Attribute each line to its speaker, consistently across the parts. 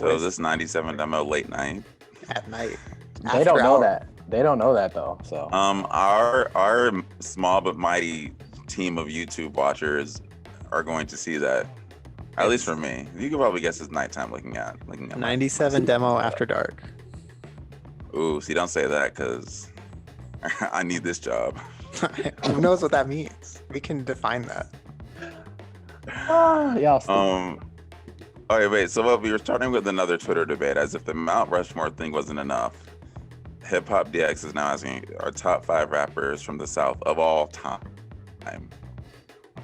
Speaker 1: So this 97 demo late night.
Speaker 2: At night.
Speaker 3: They don't know that. They don't know that though. So
Speaker 1: our small but mighty team of YouTube watchers are going to see that. At least for me. You can probably guess it's nighttime looking at
Speaker 2: 97 demo after dark.
Speaker 1: Ooh, see, don't say that because I need this job.
Speaker 2: Who knows what that means? We can define that.
Speaker 3: Y'all.
Speaker 1: Okay, wait. So we were starting with another Twitter debate, as if the Mount Rushmore thing wasn't enough. Hip Hop DX is now asking our top 5 rappers from the South of all time.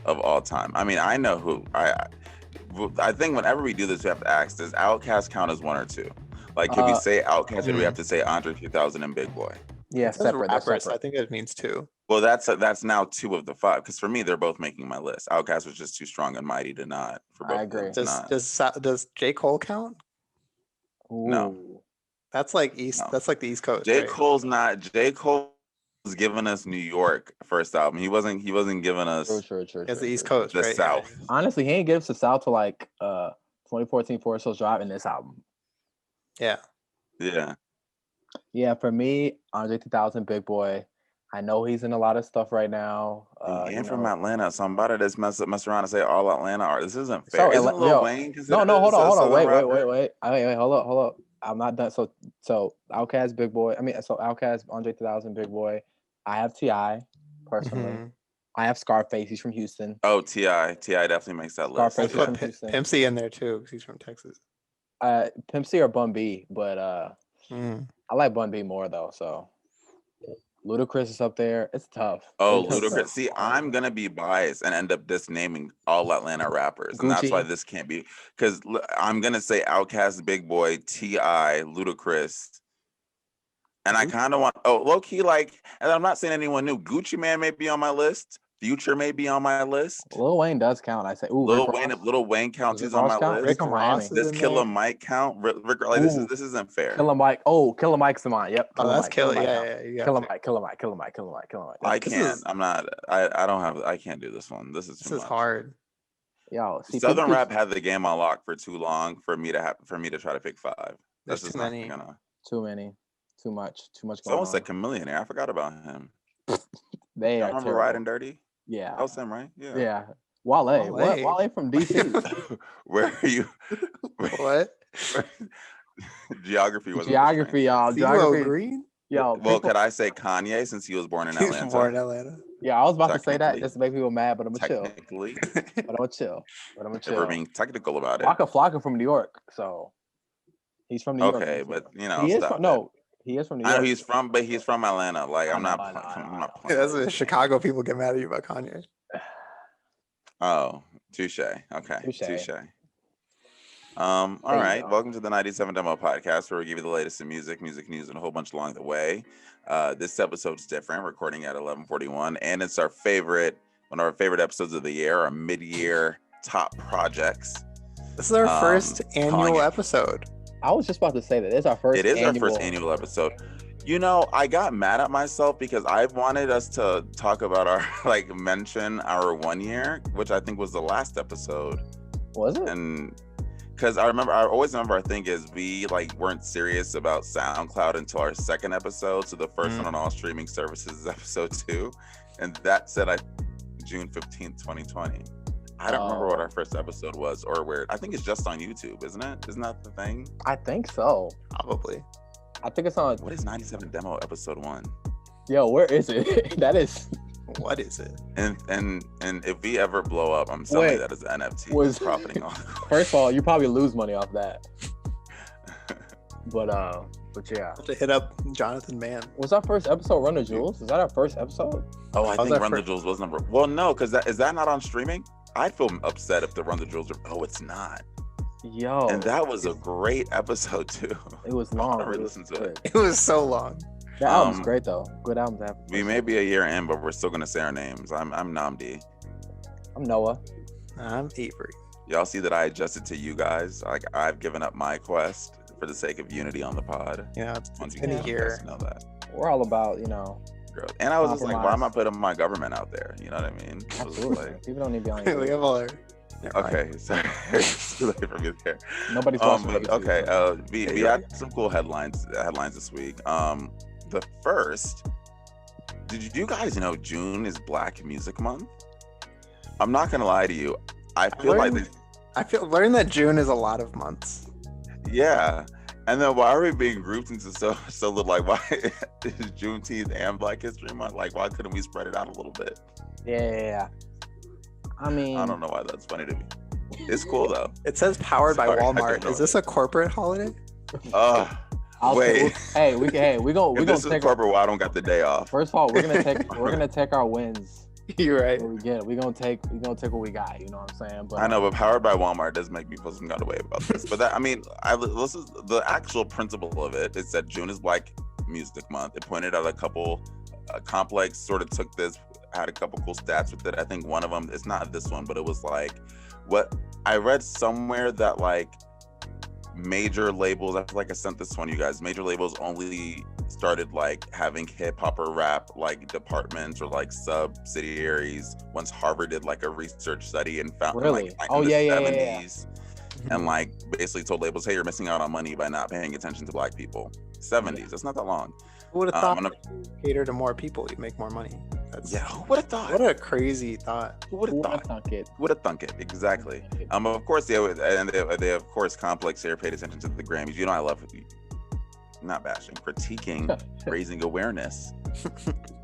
Speaker 1: Of all time. I mean, I know who. I think whenever we do this, we have to ask: does Outkast count as 1 or 2? Like, can we say Outkast, or do we have to say Andre 3000 and Big Boy?
Speaker 3: Yeah, separate.
Speaker 2: Rappers, I think it means 2.
Speaker 1: Well, that's now 2 of the 5, because for me, they're both making my list. Outkast was just too strong and mighty to not. For both
Speaker 3: I agree.
Speaker 2: Does J. Cole count?
Speaker 3: Ooh.
Speaker 1: No.
Speaker 2: That's like East. No. That's like the East Coast.
Speaker 1: J.
Speaker 2: Right?
Speaker 1: Cole's not. J. Cole was giving us New York first album. He wasn't giving us.
Speaker 3: True.
Speaker 2: It's the East Coast,
Speaker 1: the
Speaker 2: right?
Speaker 1: South.
Speaker 3: Honestly, he ain't give us the South to like 2014 Forest Hills Drive in this album.
Speaker 2: Yeah.
Speaker 3: Yeah, for me, Andre 3000, Big Boy. I know he's in a lot of stuff right now.
Speaker 1: And from Atlanta, so I'm about to just mess around and say all Atlanta are. This isn't fair. Isn't Lil Wayne?
Speaker 3: No, hold on. Wait. Hold up. I'm not done. So Outkast, Big Boy. Outkast, Andre 3000, Big Boy. I have T.I. personally. Mm-hmm. I have Scarface. He's from Houston.
Speaker 1: Oh, T.I. definitely makes that list.
Speaker 2: Scarface is from Houston. Pimp C in there too, because he's from Texas.
Speaker 3: Pimp C or Bun B, but I like Bun B more though. So Ludacris is up there. It's tough.
Speaker 1: Oh, Ludacris. See, I'm gonna be biased and end up just naming all Atlanta rappers, Gucci. And that's why this can't be. Because I'm gonna say Outkast, Big Boy, T.I., Ludacris. And I kind of want, low key, like, and I'm not saying anyone new. Gucci Man may be on my list. Future may be on my list.
Speaker 3: Lil Wayne does count. I say,
Speaker 1: Lil Wayne counts. He's on my list.
Speaker 3: Rick Ross.
Speaker 1: Does Killer Mike count? Rick, like this isn't fair.
Speaker 3: Killer Mike. Oh, Killer Mike's in mine. Yep.
Speaker 2: That's Killer. Yeah.
Speaker 3: Killer Mike.
Speaker 1: I can't. I'm not. I don't have. I can't do this one. This is too much.
Speaker 2: Hard.
Speaker 3: Yo,
Speaker 1: Southern rap had the game on lock for too long for me to try to pick 5. That's just
Speaker 2: too many.
Speaker 3: Too many. Too much.
Speaker 1: Someone said Chameleon. I forgot about him.
Speaker 3: They are
Speaker 1: remember Riding Dirty?
Speaker 3: Yeah.
Speaker 1: That was him, right?
Speaker 3: Yeah. Wale. Wale from DC.
Speaker 1: Where are you?
Speaker 2: What?
Speaker 1: Geography was
Speaker 3: Geography, y'all. Geography.
Speaker 2: Green?
Speaker 3: Yo.
Speaker 1: Well, could I say Kanye since he was born in Atlanta?
Speaker 2: He was born in Atlanta.
Speaker 3: Yeah, I was about to say that just to make people mad, but I'm gonna chill.
Speaker 1: Technically.
Speaker 3: But I'm gonna chill.
Speaker 1: We're being technical about it.
Speaker 3: Flocka from New York, so he's from New York.
Speaker 1: Okay, but
Speaker 3: he is from New York.
Speaker 1: I know he's from Atlanta. Like I'm not playing.
Speaker 2: That's what Chicago people get mad at you about Kanye.
Speaker 1: Oh, touche. Okay, touche. All right. Welcome to the 97 Demo Podcast, where we give you the latest in music news, and a whole bunch along the way. This episode's different, recording at 11:41, and it's one of our favorite episodes of the year, our mid-year top projects.
Speaker 2: This is our first annual episode.
Speaker 3: I was just about to say that it's our first.
Speaker 1: It is our first annual episode. You know, I got mad at myself because I wanted us to talk about mention our 1 year, which I think was the last episode.
Speaker 3: Was it?
Speaker 1: And because I always remember our thing is we weren't serious about SoundCloud until our second episode. So the first one on all streaming services is episode 2. And that said, June 15th, 2020. I don't remember what our first episode was or where. I think it's just on YouTube, isn't it? Isn't that the thing?
Speaker 3: I think so.
Speaker 2: Probably.
Speaker 3: I think it's on.
Speaker 1: What is 97 Demo episode 1?
Speaker 3: Yo, where is it? That is.
Speaker 2: What is it?
Speaker 1: And if we ever blow up, I'm sorry, that is an NFT. Was profiting off.
Speaker 3: First of all, you probably lose money off that. But yeah.
Speaker 2: Have to hit up Jonathan Mann.
Speaker 3: Was our first episode Run the Jewels? Is that our first episode?
Speaker 1: Oh, I think Run the Jewels was number. Well, no, because is that not on streaming? I'd feel upset if the Run the Jewels are. Oh, it's not.
Speaker 3: Yo.
Speaker 1: And that was a great episode too.
Speaker 3: It was long.
Speaker 1: I listened to it.
Speaker 2: It was so long.
Speaker 3: That album's great though. Good album.
Speaker 1: We may be a year in, but we're still gonna say our names. I'm Nnamdi.
Speaker 3: I'm Noah.
Speaker 2: I'm Avery.
Speaker 1: Y'all see that I adjusted to you guys. I've given up my quest for the sake of unity on the pod.
Speaker 2: Yeah, it's been a year.
Speaker 1: Know that.
Speaker 3: We're all about,
Speaker 1: growth. And I was just like, why am I putting my government out there? You know what I mean?
Speaker 3: Absolutely. People don't need to be on
Speaker 2: We have all our Never mind.
Speaker 1: Okay, sorry. It's too late for me there.
Speaker 3: Nobody's watching.
Speaker 1: But
Speaker 3: YouTube.
Speaker 1: okay, we
Speaker 2: you're
Speaker 1: had some cool headlines this week. The first, did you guys know June is Black Music Month? I'm not gonna lie to you. I feel
Speaker 2: learn that June is a lot of months.
Speaker 1: Yeah. And then why are we being grouped into so little? Like, why is Juneteenth and Black History Month? Like, why couldn't we spread it out a little bit?
Speaker 3: Yeah. I mean,
Speaker 1: I don't know why that's funny to me. It's cool though.
Speaker 2: It says powered by
Speaker 1: Sorry, I
Speaker 2: Walmart.
Speaker 1: don't know.
Speaker 2: Is this a corporate holiday?
Speaker 1: Wait.
Speaker 3: We gonna
Speaker 1: This is
Speaker 3: take.
Speaker 1: corporate. Why I don't got the day off?
Speaker 3: First of all, we're gonna take our wins.
Speaker 2: You're right.
Speaker 3: What we get. We're gonna take what we got. You know what I'm saying? But
Speaker 1: I know, but powered by Walmart does make me feel some kind of way about this. But that, I mean, this is the actual principle of it. It said June is Black Music Month. It pointed out a couple. Complex sort of took this, had a couple cool stats with it. I think one of them, it's not this one, but it was like, what I read somewhere that like major labels, I feel like I sent this one to you guys, major labels only started like having hip hop or rap like departments or like subsidiaries once Harvard did like a research study and found
Speaker 3: Really?
Speaker 1: in, like,
Speaker 3: Oh,
Speaker 1: in the
Speaker 3: yeah.
Speaker 1: 70s and like basically told labels, hey, you're missing out on money by not paying attention to Black people. 70s, that's not that long.
Speaker 2: Who would have thought if you cater to more people, you'd make more money?
Speaker 1: Who would have thought?
Speaker 2: What a crazy thought.
Speaker 1: Who would have thought? Would have thunk it, exactly. Of course, they of course, Complex here paid attention to the Grammys. You know, I love not bashing, critiquing, raising awareness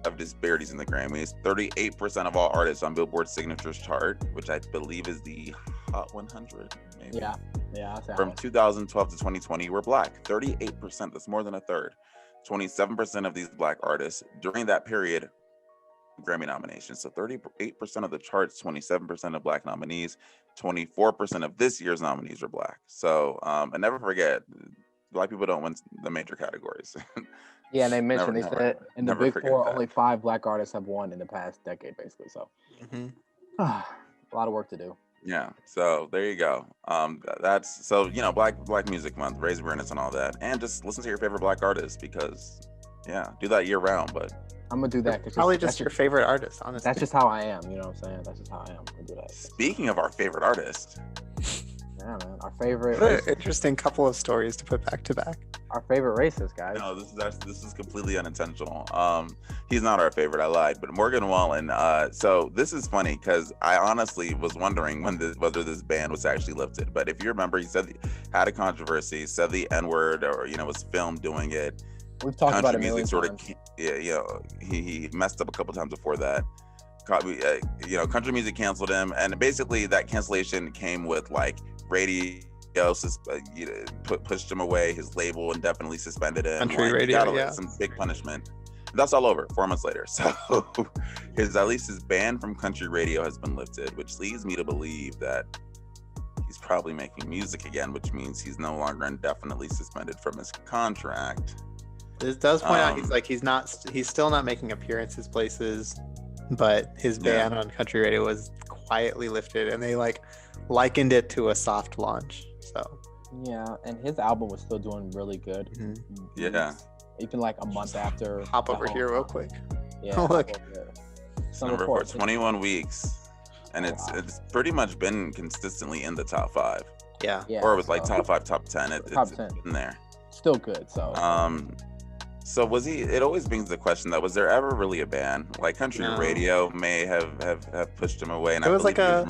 Speaker 1: of disparities in the Grammys. 38% of all artists on Billboard's signatures chart, which I believe is the Hot 100, maybe.
Speaker 3: Yeah.
Speaker 1: From 2012 to 2020, were Black. 38%. That's more than a third. 27% of these Black artists during that period Grammy nominations. So 38% of the charts, 27% of Black nominees, 24% of this year's nominees are Black. So, and never forget, Black people don't win the major categories.
Speaker 3: Yeah, and they mentioned, they said in the Big Four,
Speaker 1: that.
Speaker 3: only 5 Black artists have won in the past decade, basically. So, a lot of work to do.
Speaker 1: Yeah, so there you go. That's so, you know, Black Music Month, raise awareness and all that, and just listen to your favorite Black artists because, yeah, do that year round. But
Speaker 3: I'm gonna do that.
Speaker 2: Probably just your favorite artist, honestly.
Speaker 3: That's just how I am. You know what I'm saying? That's just how I am. I'm gonna do that.
Speaker 1: Speaking of our favorite artist,
Speaker 3: yeah, man, our favorite.
Speaker 2: What an interesting couple of stories to put back to back.
Speaker 3: Our favorite racist, guys.
Speaker 1: No, this is completely unintentional. He's not our favorite. I lied, but Morgan Wallen. So this is funny because I honestly was wondering whether this ban was actually lifted. But if you remember, he said had a controversy, said the N-word, or was filmed doing it.
Speaker 3: We've talked about it
Speaker 1: music
Speaker 3: million
Speaker 1: sort
Speaker 3: times.
Speaker 1: of, he messed up a couple times before that. Country music canceled him, and basically that cancellation came with like radio. Pushed him away. His label indefinitely suspended him.
Speaker 2: Country radio,
Speaker 1: got some big punishment. That's all over 4 months later. So at least his ban from country radio has been lifted, which leads me to believe that he's probably making music again, which means he's no longer indefinitely suspended from his contract.
Speaker 2: This does point out he's still not making appearances places, but his ban on country radio was quietly lifted, and they likened it to a soft launch. So
Speaker 3: yeah, and his album was still doing really good.
Speaker 2: Mm-hmm.
Speaker 1: Yeah,
Speaker 3: even like a month after.
Speaker 2: Hop over here real quick.
Speaker 3: Yeah,
Speaker 2: look.
Speaker 1: Number 4, 21 weeks, and it's pretty much been consistently in the top 5.
Speaker 2: Yeah.
Speaker 1: Or it was like top 5, top 10.
Speaker 3: Top
Speaker 1: It's
Speaker 3: 10
Speaker 1: in there.
Speaker 3: Still good. So.
Speaker 1: So was he? It always brings the question that was there ever really a ban? Like country radio may have pushed him away, and
Speaker 2: it was like a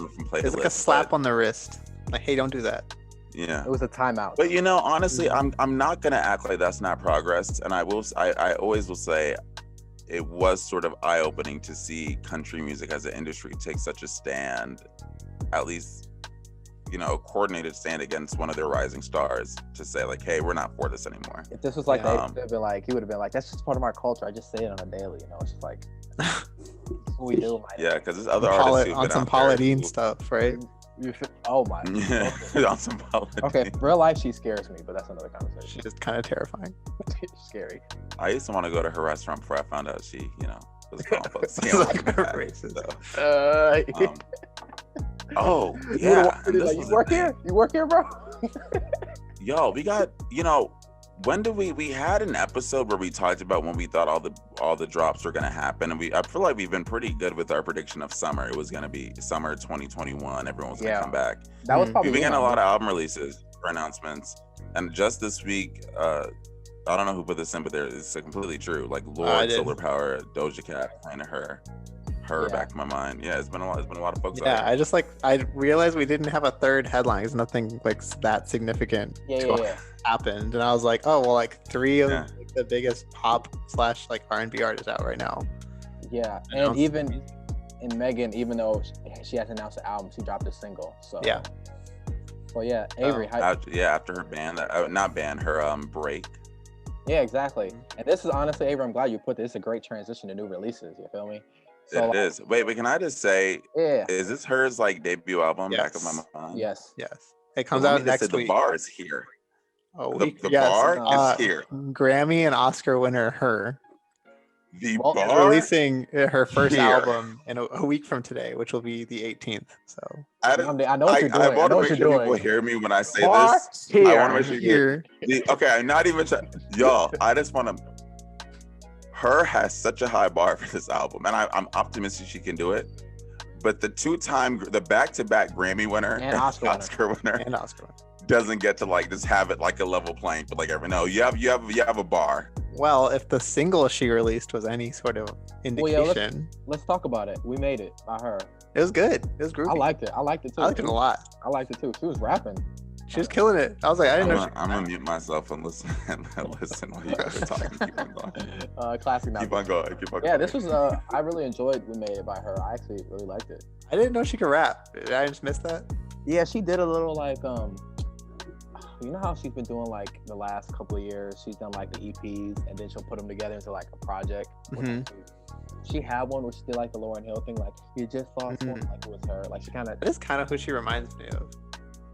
Speaker 2: slap
Speaker 1: on
Speaker 2: the wrist. Like, hey, don't do that.
Speaker 3: Yeah, it was a timeout.
Speaker 1: But honestly, I'm not gonna act like that's not progress, and I always will say, it was sort of eye-opening to see country music as an industry take such a stand, at least a coordinated stand against one of their rising stars, to say like, hey, we're not for this anymore.
Speaker 3: If this was like he would have been like, that's just part of my culture. I just say it on a daily. It's just like what we do.
Speaker 1: Yeah, because there's other artists
Speaker 2: on some Paula Deen stuff, right?
Speaker 3: Oh my.
Speaker 1: Yeah, on some Paula Deen.
Speaker 3: Okay, real life she scares me, but that's another conversation.
Speaker 2: She's just kind of terrifying.
Speaker 3: Scary.
Speaker 1: I used to want to go to her restaurant before I found out she, was calling folks
Speaker 2: racist.
Speaker 1: Oh yeah,
Speaker 3: you work here? You work here, bro?
Speaker 1: Yo, we got when did we had an episode where we talked about when we thought all the drops were gonna happen, and I feel like we've been pretty good with our prediction of summer. It was gonna be summer 2021. Everyone was gonna come back.
Speaker 3: That was probably
Speaker 1: we've been getting a lot of album releases for announcements, and just this week, I don't know who put this in, but it's completely true. Like Lord, Solar Power, Doja Cat, kind of her back in my mind. Yeah, it's been a lot of folks.
Speaker 2: Yeah, I realized we didn't have a third headline. It's nothing like that significant. Happened, and I was like, oh well, like 3 of like, the biggest pop / like R&B artists out right now.
Speaker 3: Yeah, and even in Megan, even though she hasn't announced an album, she dropped a single. So
Speaker 2: yeah.
Speaker 3: Well, yeah, Avery.
Speaker 1: After her her break.
Speaker 3: Yeah, exactly. And this is honestly, Avery, I'm glad you put this. It's a great transition to new releases. You feel me?
Speaker 1: So, it is. Wait, can I just say, is this hers like debut album?
Speaker 2: Yes.
Speaker 1: Back of my mind.
Speaker 3: Yes.
Speaker 2: It comes out next week.
Speaker 1: The bar is here.
Speaker 2: Oh,
Speaker 1: the bar is here.
Speaker 2: Grammy and Oscar winner her.
Speaker 1: The bar
Speaker 2: is releasing her first album in a week from today, which will be the 18th. So
Speaker 3: I know what you're doing.
Speaker 1: I want to make sure people hear me when I say this.
Speaker 3: Here.
Speaker 1: I want to make sure you hear. Okay, I'm not even y'all. I just want to. Her has such a high bar for this album, and I'm optimistic she can do it. But the back-to-back Grammy winner
Speaker 3: and Oscar winner
Speaker 1: doesn't get to like just have it like a level playing field like every. No, you have a bar.
Speaker 2: Well, if the single she released was any sort of indication,
Speaker 3: let's talk about it. We made it by her.
Speaker 2: It was good. It was groovy.
Speaker 3: I liked it too.
Speaker 2: I liked it a lot.
Speaker 3: I liked it too. She was rapping.
Speaker 2: She was killing it. I was like, I didn't know.
Speaker 1: I'm gonna mute myself and listen while you guys are talking. Keep on going.
Speaker 3: Classic.
Speaker 1: Keep on going.
Speaker 3: Yeah, this was. I really enjoyed We Made It by her. I actually really liked it.
Speaker 2: I didn't know she could rap. Did I just miss that?
Speaker 3: Yeah, she did a little like you know how she's been doing like the last couple of years. She's done like the EPs and then she'll put them together into like a project.
Speaker 2: Mm-hmm.
Speaker 3: She had one where she did like the Lauryn Hill thing, like you just lost one, like it was her. Like she kind of.
Speaker 2: That is kind of who she reminds me of.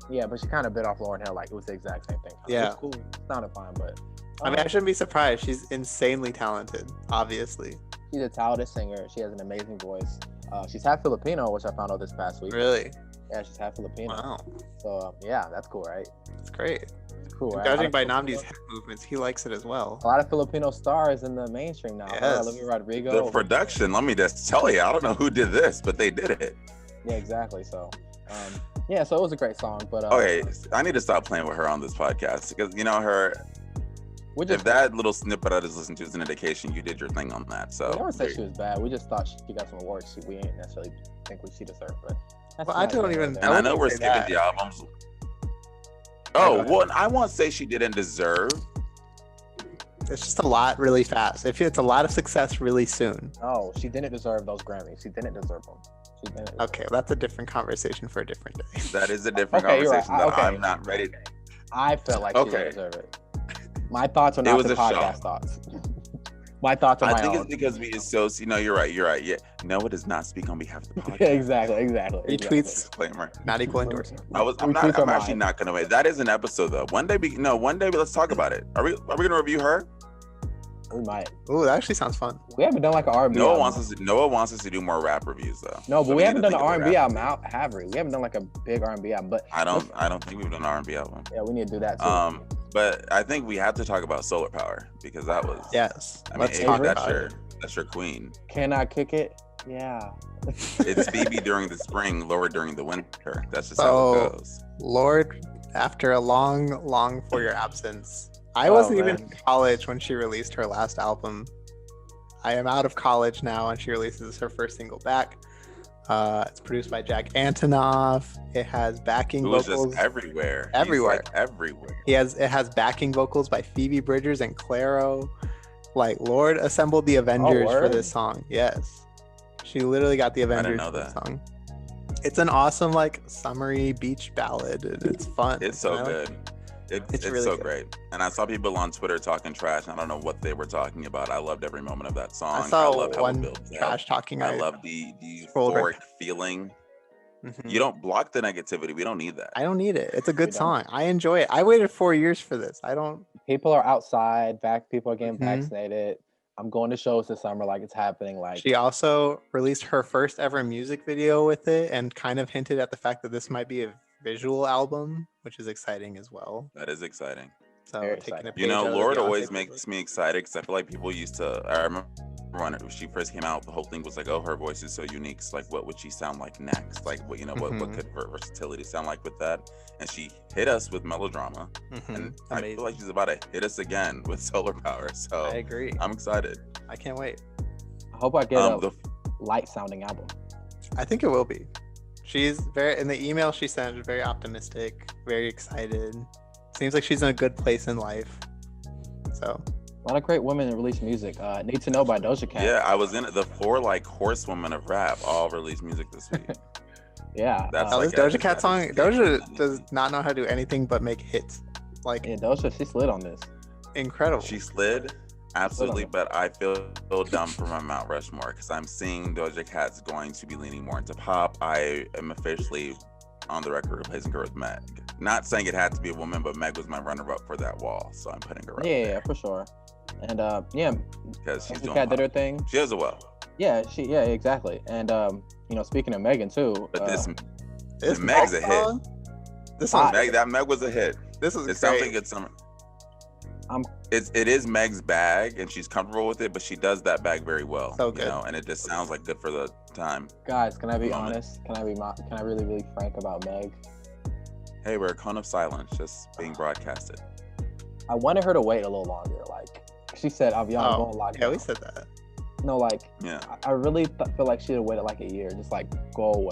Speaker 3: Yeah, but she kind of bit off Lauryn Hill, like it was the exact same thing.
Speaker 2: Yeah,
Speaker 3: it was cool. It sounded fine, but
Speaker 2: I mean, I shouldn't be surprised. She's insanely talented, obviously.
Speaker 3: She's a talented singer. She has an amazing voice. She's half Filipino, which I found out this past week.
Speaker 2: Really?
Speaker 3: Yeah, she's half Filipino.
Speaker 2: Wow.
Speaker 3: So yeah, that's cool, right?
Speaker 2: That's great.
Speaker 3: It's cool, right?
Speaker 2: Judging by Nnamdi's head movements, he likes it as well.
Speaker 3: A lot of Filipino stars in the mainstream now.
Speaker 2: Yes.
Speaker 3: Olivia Rodrigo.
Speaker 1: The production, let me just tell you, I don't know who did this, but they did it.
Speaker 3: Yeah, exactly. So, yeah, so it was a great song. But
Speaker 1: okay, I need to stop playing with her on this podcast because you know her. If that little snippet I just listened to is an indication, you did your thing on that. So
Speaker 3: we never said she was bad. We just thought she got some awards we ain't necessarily think she deserved. But
Speaker 2: I don't even.
Speaker 1: And I know we're skipping the albums. Oh well, I won't say she didn't deserve.
Speaker 2: It's just a lot really fast. If it's a lot of success really soon.
Speaker 3: Oh, she didn't deserve those Grammys. She didn't deserve them.
Speaker 2: Okay, well, that's a different conversation for a different day.
Speaker 1: That is a different conversation that I'm not ready.
Speaker 3: I felt like she didn't deserve it. My thoughts are not the podcast thoughts. My thoughts are my own.
Speaker 1: I think it's because we associate. No, you're right. Yeah. Noah does not speak on behalf of the podcast.
Speaker 3: Exactly.
Speaker 2: He tweets.
Speaker 1: Disclaimer.
Speaker 2: Not equal endorsement.
Speaker 1: I'm actually not gonna wait. That is an episode though. One day, let's talk about it. Are we gonna review her?
Speaker 3: We might.
Speaker 2: Ooh, that actually sounds fun.
Speaker 3: We haven't done like an R&B.
Speaker 1: Noah wants us to do more rap reviews though.
Speaker 3: No, but we haven't done an R&B album have we? We haven't done like a big R&B album. But
Speaker 1: I don't think we've done an R&B album.
Speaker 3: Yeah, we need to do that too.
Speaker 1: But I think we have to talk about Solar Power because that was
Speaker 2: Let's talk about it.
Speaker 1: That's your queen.
Speaker 3: Can I kick it? Yeah.
Speaker 1: It's Phoebe during the spring, Lord during the winter. That's just how it goes.
Speaker 2: Lord, after a long 4-year absence. I wasn't even in college when she released her last album. I am out of college now, and she releases her first single back. It's produced by Jack Antonoff. It has backing vocals
Speaker 1: just everywhere.
Speaker 2: Everywhere.
Speaker 1: Everywhere.
Speaker 2: It has backing vocals by Phoebe Bridgers and Clairo. Like Lord assembled the Avengers for this song. Yes, she literally got the Avengers for this song. It's an awesome like summery beach ballad, and it's fun.
Speaker 1: It's so good. It's really so great. And I saw people on Twitter talking trash. I don't know what they were talking about. I loved every moment of that song.
Speaker 2: I saw
Speaker 1: love how
Speaker 2: one trash talking.
Speaker 1: I love the euphoric feeling. Mm-hmm. You don't block the negativity. We don't need that.
Speaker 2: I don't need it. It's a good song. I enjoy it. I waited 4 years for this.
Speaker 3: People are outside. People are getting vaccinated. I'm going to shows this summer. Like it's happening. Like
Speaker 2: she also released her first ever music video with it, and kind of hinted at the fact that this might be a visual album, which is exciting as well.
Speaker 1: That is exciting.
Speaker 2: So
Speaker 3: Very
Speaker 2: taking a
Speaker 3: excited.
Speaker 2: page
Speaker 1: You know,
Speaker 2: out of the
Speaker 1: Lord
Speaker 2: Beyonce
Speaker 1: always
Speaker 2: playbook.
Speaker 1: makes me excited because I feel like people used to. I remember when she first came out, the whole thing was like, "Oh, her voice is so unique. It's like, what would she sound like next? Like, what what could her versatility sound like with that?" And she hit us with melodrama, and I
Speaker 2: Amazing.
Speaker 1: feel like she's about to hit us again with solar power. So
Speaker 2: I agree.
Speaker 1: I'm excited.
Speaker 2: I can't wait.
Speaker 3: I hope I get a
Speaker 1: The
Speaker 3: light sounding album.
Speaker 2: I think it will be. She's very in the email she sent, very optimistic, very excited. Seems like she's in a good place in life. So
Speaker 3: A lot of great women that release music. Need to Know by Doja Cat.
Speaker 1: yeah, I was in it. The 4 like horsewomen of rap all released music this week.
Speaker 3: Yeah.
Speaker 1: That's
Speaker 2: oh,
Speaker 1: like
Speaker 2: this Doja Cat
Speaker 1: that
Speaker 2: song,
Speaker 1: is
Speaker 2: Doja
Speaker 1: taken.
Speaker 2: does not know how to do anything but make hits. Like
Speaker 3: Yeah, Doja, she slid on this.
Speaker 2: incredible.
Speaker 1: She slid, absolutely, but I feel dumb for my Mount Rushmore because I'm seeing Doja Cat's going to be leaning more into pop. I am officially on the record replacing her with Meg. Not saying it had to be a woman, but Meg was my runner-up for that wall, so I'm putting her up
Speaker 3: Yeah,
Speaker 1: there
Speaker 3: for sure. And yeah,
Speaker 1: because she's
Speaker 3: Doja
Speaker 1: doing
Speaker 3: Cat did her
Speaker 1: pop.
Speaker 3: thing.
Speaker 1: She does it well,
Speaker 3: Yeah, exactly. And speaking of Megan too.
Speaker 1: but this
Speaker 2: This
Speaker 1: Meg's
Speaker 2: Meg
Speaker 1: a hit.
Speaker 2: song, This song,
Speaker 1: Meg was a hit.
Speaker 2: this is
Speaker 1: It sounds
Speaker 2: great.
Speaker 1: like it's some.
Speaker 3: I'm-
Speaker 1: It is Meg's bag, and she's comfortable with it, but she does that bag very well.
Speaker 2: So good.
Speaker 1: You know, and it just sounds like good for the time.
Speaker 3: Guys, can I be
Speaker 1: Moment.
Speaker 3: honest? Can I really, really frank about Meg?
Speaker 1: Hey, we're a cone of silence just being broadcasted.
Speaker 3: I wanted her to wait a little longer. Like she said, I'm young, I'm going lockdown.
Speaker 2: Yeah, we said that.
Speaker 3: No, like
Speaker 1: Yeah.
Speaker 3: I really feel like she'd have waited like a year, just like go away.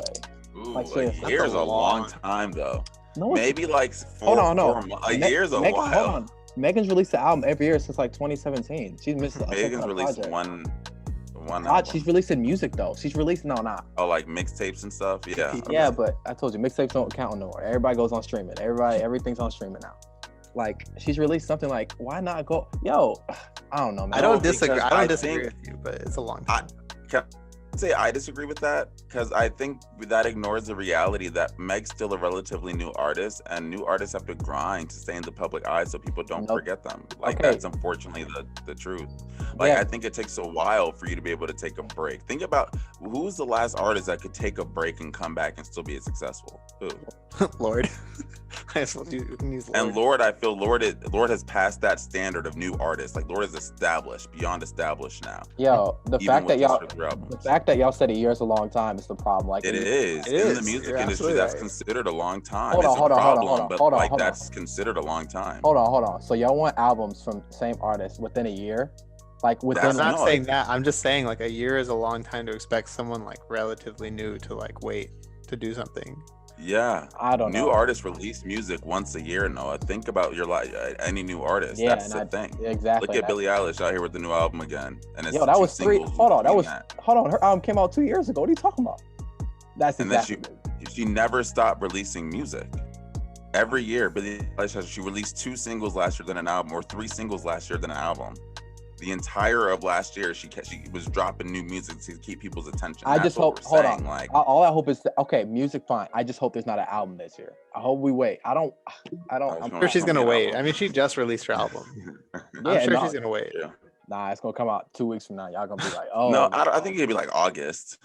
Speaker 1: Ooh,
Speaker 3: Like,
Speaker 1: a
Speaker 3: seriously.
Speaker 1: year's
Speaker 2: That's
Speaker 1: a
Speaker 2: a
Speaker 1: long
Speaker 2: long-
Speaker 1: time though.
Speaker 3: No, it's-
Speaker 1: Maybe like
Speaker 3: hold on, no.
Speaker 1: a year's a
Speaker 3: Hold
Speaker 1: while.
Speaker 3: on. Megan's released the album every year since like 2017. She's missed a
Speaker 1: Megan's released
Speaker 3: project.
Speaker 1: one
Speaker 3: God,
Speaker 1: album.
Speaker 3: she's releasing music though. She's released
Speaker 1: Oh, like mixtapes and stuff. Yeah.
Speaker 3: Yeah, but I told you mixtapes don't count no more. Everybody goes on streaming. Everything's on streaming now. Like she's released something like why not go? Yo, I don't know, man.
Speaker 2: I don't
Speaker 1: No,
Speaker 2: disagree.
Speaker 1: because
Speaker 2: I don't
Speaker 1: I
Speaker 2: disagree
Speaker 1: think-
Speaker 2: with you, but it's a long
Speaker 1: I-
Speaker 2: time.
Speaker 1: Can I say I disagree with that? Because I think that ignores the reality that Meg's still a relatively new artist, and new artists have to grind to stay in the public eye so people don't
Speaker 3: Nope.
Speaker 1: forget them. Like
Speaker 3: Okay.
Speaker 1: that's unfortunately the truth. Like
Speaker 3: Yeah.
Speaker 1: I think it takes a while for you to be able to take a break. Think about who's the last artist that could take a break and come back and still be as successful. Who?
Speaker 2: Lord. I just want to use Lord.
Speaker 1: And Lord, I feel Lord has passed that standard of new artists. Like Lord is established, beyond established now.
Speaker 3: Yo, the
Speaker 1: even
Speaker 3: fact
Speaker 1: with
Speaker 3: that y'all,
Speaker 1: just three albums.
Speaker 3: the fact that y'all said a year is a long time is the problem. Like
Speaker 1: It
Speaker 3: when-
Speaker 1: is.
Speaker 2: It
Speaker 1: In
Speaker 2: is.
Speaker 1: the music
Speaker 2: You're
Speaker 1: industry,
Speaker 2: absolutely
Speaker 1: that's
Speaker 2: right.
Speaker 1: considered a long time.
Speaker 3: Hold on,
Speaker 1: It's a
Speaker 3: hold on, hold on,
Speaker 1: problem,
Speaker 3: hold on,
Speaker 1: but
Speaker 3: hold on,
Speaker 1: like
Speaker 3: hold on.
Speaker 1: that's considered a long time.
Speaker 3: Hold on. So y'all want albums from the same artist within a year? Like within
Speaker 2: I'm not
Speaker 1: no,
Speaker 2: saying that. I'm just saying like a year is a long time to expect someone like relatively new to like wait to do something.
Speaker 1: Yeah.
Speaker 3: I don't
Speaker 1: New
Speaker 3: know.
Speaker 1: artists release music once a year, Noah. Think about your life. Any new artist.
Speaker 3: Yeah,
Speaker 1: That's
Speaker 3: and
Speaker 1: the thing.
Speaker 3: Exactly.
Speaker 1: Look at Billie Eilish out here with the new album again. And it's
Speaker 3: Yo, that
Speaker 1: two
Speaker 3: was 3.
Speaker 1: singles
Speaker 3: Hold on, that
Speaker 1: between
Speaker 3: was hold on. Her album came out 2 years ago. What are you talking about? That's
Speaker 1: And then
Speaker 3: exactly.
Speaker 1: she never stopped releasing music. Every year, Billie Eilish she released 2 singles last year than an album, or 3 singles last year than an album. The entire of last year, she was dropping new music to keep people's attention.
Speaker 3: I
Speaker 1: That's
Speaker 3: just
Speaker 1: what
Speaker 3: hope.
Speaker 1: we're
Speaker 3: Hold
Speaker 1: saying.
Speaker 3: on.
Speaker 1: Like,
Speaker 3: All I hope is okay. Music, fine. I just hope there's not an album this year. I hope we wait. I don't.
Speaker 2: I'm sure she's gonna wait. I mean, she just released her album.
Speaker 3: Yeah,
Speaker 2: I'm sure
Speaker 3: no,
Speaker 2: she's gonna wait.
Speaker 1: Yeah.
Speaker 3: Nah, it's gonna come out 2 weeks from now. Y'all gonna be like, oh
Speaker 1: No, I think it'd be like August.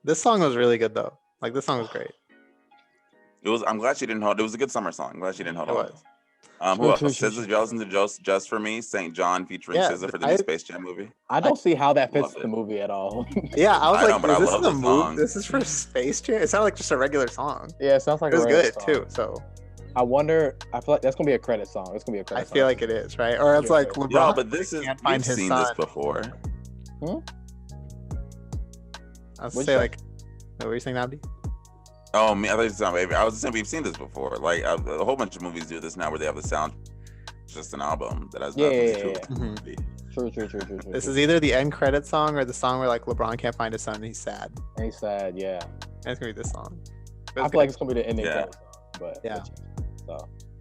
Speaker 2: This song was really good though. Like this song was great.
Speaker 1: It was. I'm glad she didn't hold. It was a good summer song. I'm glad she didn't hold
Speaker 2: It
Speaker 1: on.
Speaker 2: was.
Speaker 1: Who else?
Speaker 3: True.
Speaker 1: SZA, Jealous and Just for Me, St. John featuring
Speaker 2: Yeah,
Speaker 1: SZA for the
Speaker 2: I-
Speaker 1: new Space Jam movie.
Speaker 3: I don't see how that fits
Speaker 1: love
Speaker 3: the
Speaker 1: it.
Speaker 3: movie at all.
Speaker 2: Yeah, I was
Speaker 1: I
Speaker 2: like,
Speaker 1: know, but I
Speaker 2: is this
Speaker 1: love
Speaker 2: the
Speaker 1: the
Speaker 2: movie?
Speaker 1: song.
Speaker 2: This is for Space Jam. It sounded like just a regular song.
Speaker 3: Yeah, it sounds like
Speaker 2: It was
Speaker 3: a regular
Speaker 2: good
Speaker 3: song.
Speaker 2: too. So
Speaker 3: I wonder. I feel like that's gonna be a credit song. It's gonna be a credit
Speaker 2: I
Speaker 3: song.
Speaker 2: feel like it is right, or it's
Speaker 3: Yeah.
Speaker 2: like LeBron.
Speaker 1: No, but this is
Speaker 2: can't
Speaker 1: we've
Speaker 2: find his
Speaker 1: seen
Speaker 2: son.
Speaker 1: this before.
Speaker 2: I was
Speaker 3: What'd
Speaker 2: say
Speaker 3: you say?
Speaker 2: like, what were you saying, Nnamdi?
Speaker 1: Oh, me, I thought you were saying Avery. I was just saying we've seen this before. Like a whole bunch of movies do this now, where they have the sound, just an album that has
Speaker 3: Yeah,
Speaker 1: nothing
Speaker 3: yeah,
Speaker 1: to do
Speaker 3: yeah,
Speaker 1: with the
Speaker 2: yeah.
Speaker 1: movie.
Speaker 3: True.
Speaker 2: This is either the end credit song or the song where like LeBron can't find his son and he's sad.
Speaker 3: And he said, yeah.
Speaker 2: And it's gonna be this song. But
Speaker 3: I
Speaker 2: it's
Speaker 3: feel like
Speaker 2: good.
Speaker 3: it's gonna be the ending
Speaker 1: Yeah.
Speaker 3: credit song. But
Speaker 2: Yeah.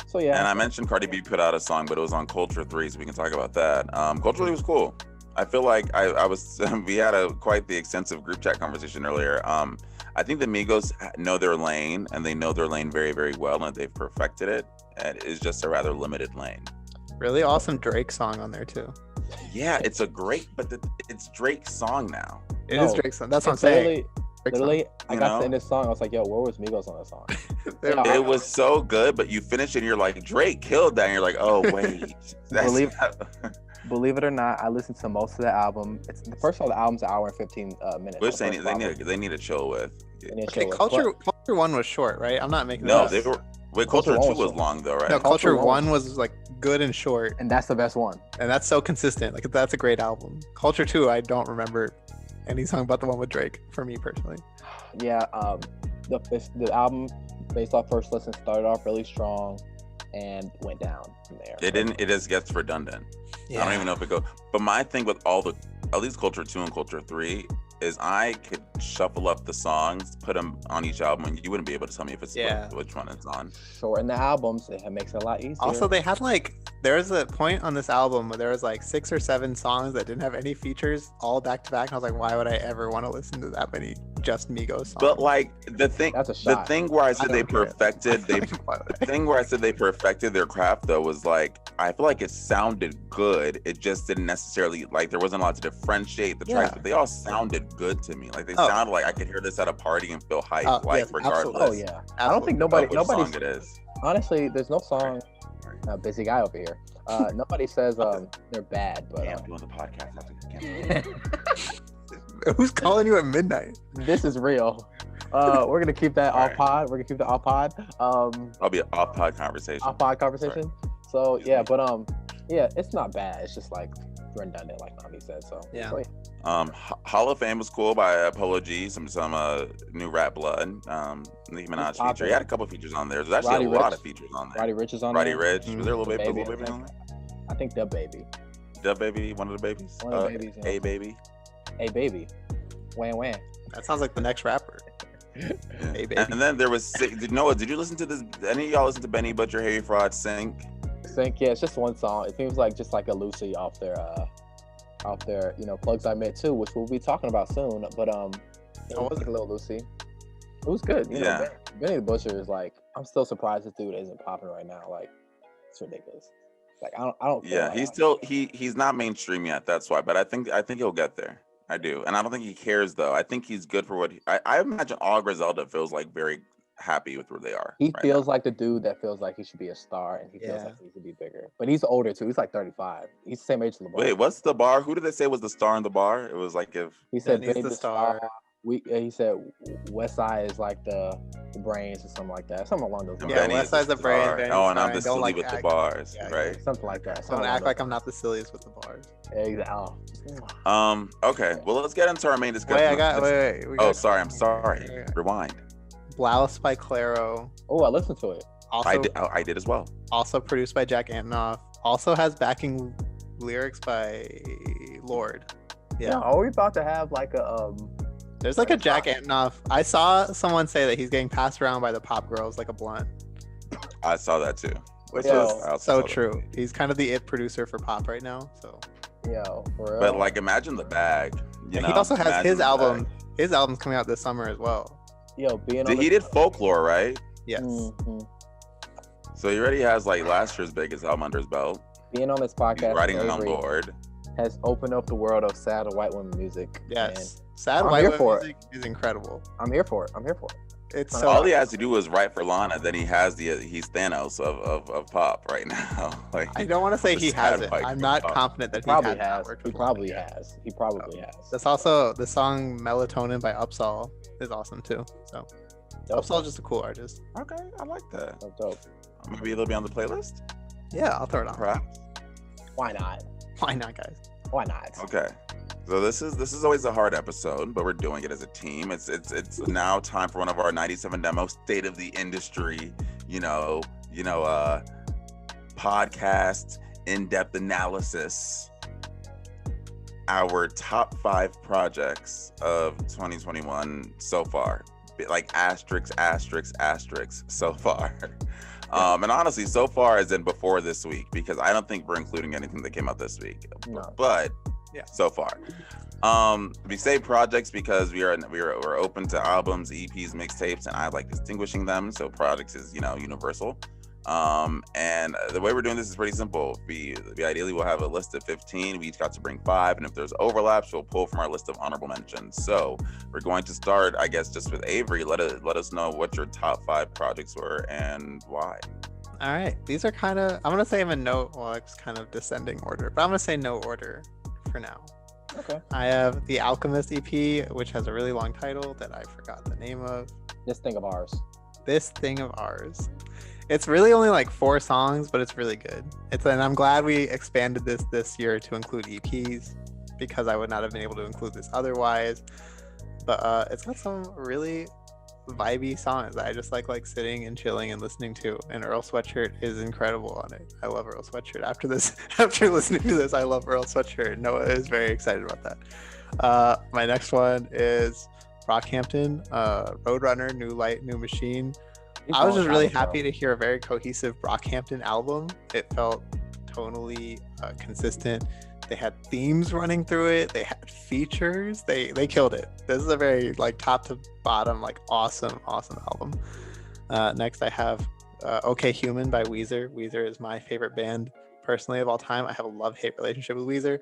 Speaker 3: So yeah.
Speaker 1: And I mentioned Cardi B put out a song, but it was on Culture 3, so we can talk about that. Culture 3 was cool. I feel like I was we had quite the extensive group chat conversation earlier. I think the Migos know their lane, and they know their lane very, very well, and they've perfected it. And it's just a rather limited lane.
Speaker 2: Really awesome Drake song on there too.
Speaker 1: Yeah, it's a great, but it's Drake's song now.
Speaker 2: It is
Speaker 3: No,
Speaker 2: Drake's song. That's what I'm
Speaker 3: It's
Speaker 2: saying.
Speaker 3: literally- Literally, I got to
Speaker 1: know?
Speaker 3: end this song. I was like, yo, where was Migos on this song?
Speaker 1: It was so good, but you finish it and you're like, Drake killed that. And you're like, oh, wait.
Speaker 3: Believe it or not, I listened to most of the album. It's the first of the album's an hour and 15 minutes.
Speaker 1: Which they need to chill with.
Speaker 2: Okay, Culture 1 was short, right? I'm not making
Speaker 1: No,
Speaker 2: this.
Speaker 1: they were. Wait, Culture 2 was long though, right?
Speaker 2: No, Culture 1 was like good and short,
Speaker 3: and that's the best one.
Speaker 2: And that's so consistent. Like that's a great album. Culture 2, I don't remember any song about the one with Drake for me personally.
Speaker 3: Yeah, the album based off first listen started off really strong and went down from there.
Speaker 1: It just gets redundant. Yeah. I don't even know if it goes. But my thing with at least Culture 2 and Culture 3 is I could shuffle up the songs, put them on each album, and you wouldn't be able to tell me if it's which one it's on.
Speaker 3: Shorten the albums, it makes it a lot easier.
Speaker 2: Also, they had there was a point on this album where there was 6 or 7 songs that didn't have any features all back to back. And I was like, why would I ever want to listen to that many just Migos songs?
Speaker 1: But the thing where I said they perfected their craft though was I feel like it sounded good. It just didn't necessarily there wasn't a lot to differentiate the tracks, but they all sounded good to me. They sounded like I could hear this at a party and feel hype, regardless.
Speaker 3: Oh yeah, I don't think nobody's
Speaker 1: song it is.
Speaker 3: Honestly, there's no song. Busy guy over here. Nobody says they're bad, but
Speaker 1: I'm doing the podcast.
Speaker 2: Who's calling you at midnight?
Speaker 3: This is real. We're gonna keep that off pod. We're gonna keep the off pod.
Speaker 1: I'll be an off pod conversation.
Speaker 3: Off pod conversation. So yeah, but it's not bad. It's just redundant, like Nnamdi said. So
Speaker 2: yeah.
Speaker 1: Hall of Fame was cool by Polo G. Some new rap blood. Nicki Minaj feature. He had a couple features on there. There's actually a lot of features on there.
Speaker 3: Roddy Ricch is on
Speaker 1: Roddy
Speaker 3: there.
Speaker 1: Ricch. Was there a little baby on there?
Speaker 3: I think Dub Baby.
Speaker 1: Dub Baby, one of the babies.
Speaker 3: One of the babies.
Speaker 1: A Baby.
Speaker 3: A Baby. Wham wham.
Speaker 2: That sounds like the next rapper.
Speaker 1: Yeah. A Baby. And then there was Noah. Did you listen to this? Any of y'all listen to Benny Butcher, Harry Fraud, Sync?
Speaker 3: Sync, yeah, it's just one song. It seems like just a Lucy off their Plugs I Met Too, which we'll be talking about soon. But it was a little Lucy. It was good. You know, Benny the Butcher is I'm still surprised this dude isn't popping right now. It's ridiculous. I don't.
Speaker 1: Yeah, he's not mainstream yet. That's why. But I think he'll get there. I do, and I don't think he cares though. I think he's good for what I imagine. All Griselda feels very happy with where they are.
Speaker 3: He feels like the dude that feels like he should be a star, and he feels like he should be bigger. But he's older too. He's 35. He's the same age as LeBron.
Speaker 1: Wait, what's the bar? Who did they say was the star in the bar? It was if
Speaker 3: he said
Speaker 2: he's the star.
Speaker 3: He said Westside is the brains or something like that. Something along those lines.
Speaker 2: Yeah, Westside's the brain.
Speaker 1: And I'm the silly with the bars, right?
Speaker 3: Something like that.
Speaker 2: Don't act like I'm not the silliest with the bars.
Speaker 3: Exactly.
Speaker 1: Okay. Well, let's get into our main discussion.
Speaker 2: Wait.
Speaker 1: Sorry. I'm sorry. Rewind.
Speaker 2: Blouse by Claro.
Speaker 3: Oh, I listened to it.
Speaker 1: Also, I did as well. Also
Speaker 2: produced by Jack Antonoff. Also has backing lyrics by Lord.
Speaker 3: Yeah. Are we about to have
Speaker 2: There's a Jack Antonoff. I saw someone say that he's getting passed around by the pop girls like a blunt.
Speaker 1: I saw that too.
Speaker 2: Which is so true. He's kind of the it producer for pop right now. So.
Speaker 3: Yo, for real.
Speaker 1: But imagine the bag.
Speaker 2: He also has his album. His album's coming out this summer as well.
Speaker 3: Yo,
Speaker 1: he did Folklore, right?
Speaker 2: Yes.
Speaker 3: Mm-hmm.
Speaker 1: So he already has last year's biggest album under his belt.
Speaker 3: Being on this podcast,
Speaker 1: he's writing on board,
Speaker 3: has opened up the world of sad white women music.
Speaker 2: Yes, sad white women music is incredible.
Speaker 3: I'm here for it.
Speaker 2: It's
Speaker 1: all he has to do is write for Lana. Then he's Thanos of pop right now.
Speaker 2: I don't want to say he hasn't. I'm not confident that he has.
Speaker 3: He probably has.
Speaker 2: That's also the song "Melatonin" by Upsall is awesome too. So Upsall is just a cool artist.
Speaker 1: Okay, I like that.
Speaker 3: That's dope.
Speaker 1: Maybe it'll be on the playlist.
Speaker 2: Yeah, I'll throw it on.
Speaker 1: Perhaps.
Speaker 3: Why not?
Speaker 2: Why not, guys?
Speaker 3: Why not?
Speaker 1: Okay. So this is always a hard episode, but we're doing it as a team. It's now time for one of our 97 demo state of the industry, podcast in-depth analysis. Our top 5 projects of 2021 so far, asterisk so far. And honestly, so far as in before this week, because I don't think we're including anything that came out this week.
Speaker 3: No.
Speaker 1: But so far. We say projects because we're open to albums, EPs, mixtapes, and I like distinguishing them. So projects is universal. And the way we're doing this is pretty simple. We ideally will have a list of 15. We each got to bring 5, and if there's overlaps, we'll pull from our list of honorable mentions. So we're going to start, I guess, just with Avery. Let us know what your top 5 projects were and why.
Speaker 2: All right, these are kind of, I'm gonna say them in no, well, it's kind of descending order, but I'm gonna say no order for now.
Speaker 3: Okay.
Speaker 2: I have the Alchemist EP, which has a really long title that I forgot the name of.
Speaker 3: This Thing of Ours.
Speaker 2: This Thing of Ours. It's really only like 4 songs, but it's really good. And I'm glad we expanded this year to include EPs, because I would not have been able to include this otherwise. But it's got some really vibey songs that I just like sitting and chilling and listening to. And Earl Sweatshirt is incredible on it. I love Earl Sweatshirt. After listening to this, I love Earl Sweatshirt. Noah is very excited about that. My next one is Brockhampton, Roadrunner, New Light, New Machine. I was just really happy to hear a very cohesive Brockhampton album. It felt tonally consistent. They had themes running through it. They had features. They killed it. This is a very top to bottom awesome album. Next I have OK Human by Weezer. Weezer is my favorite band personally of all time. I have a love-hate relationship with Weezer.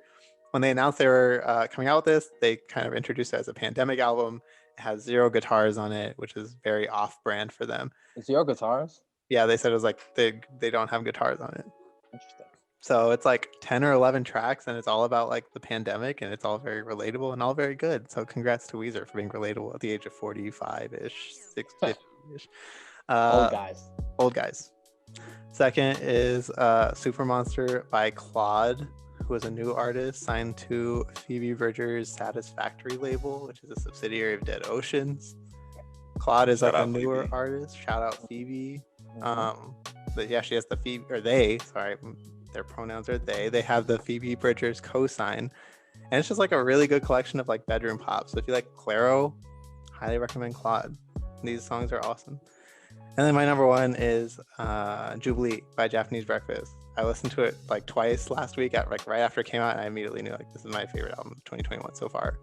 Speaker 2: When they announced they were coming out with this, they kind of introduced it as a pandemic album. It has 0 guitars on it, which is very off-brand for them.
Speaker 3: 0 guitars?
Speaker 2: Yeah, they said it was they don't have guitars on it.
Speaker 3: Interesting.
Speaker 2: So it's 10 or 11 tracks, and it's all about the pandemic, and it's all very relatable and all very good. So congrats to Weezer for being relatable at the age of 45-ish, 50-ish. Old guys. Second is Super Monster by Claude, who is a new artist signed to Phoebe Bridgers' Satisfactory label, which is a subsidiary of Dead Oceans. Claude is a newer artist. Shout out Phoebe. But yeah, she has the Phoebe, or they, sorry, their pronouns are they. They have the Phoebe Bridgers cosign, and it's just a really good collection of bedroom pop. So if you like Claro, highly recommend Claude. These songs are awesome. And then my number one is Jubilee by Japanese Breakfast. I listened to it twice last week at right after it came out, and I immediately knew this is my favorite album of 2021 so far.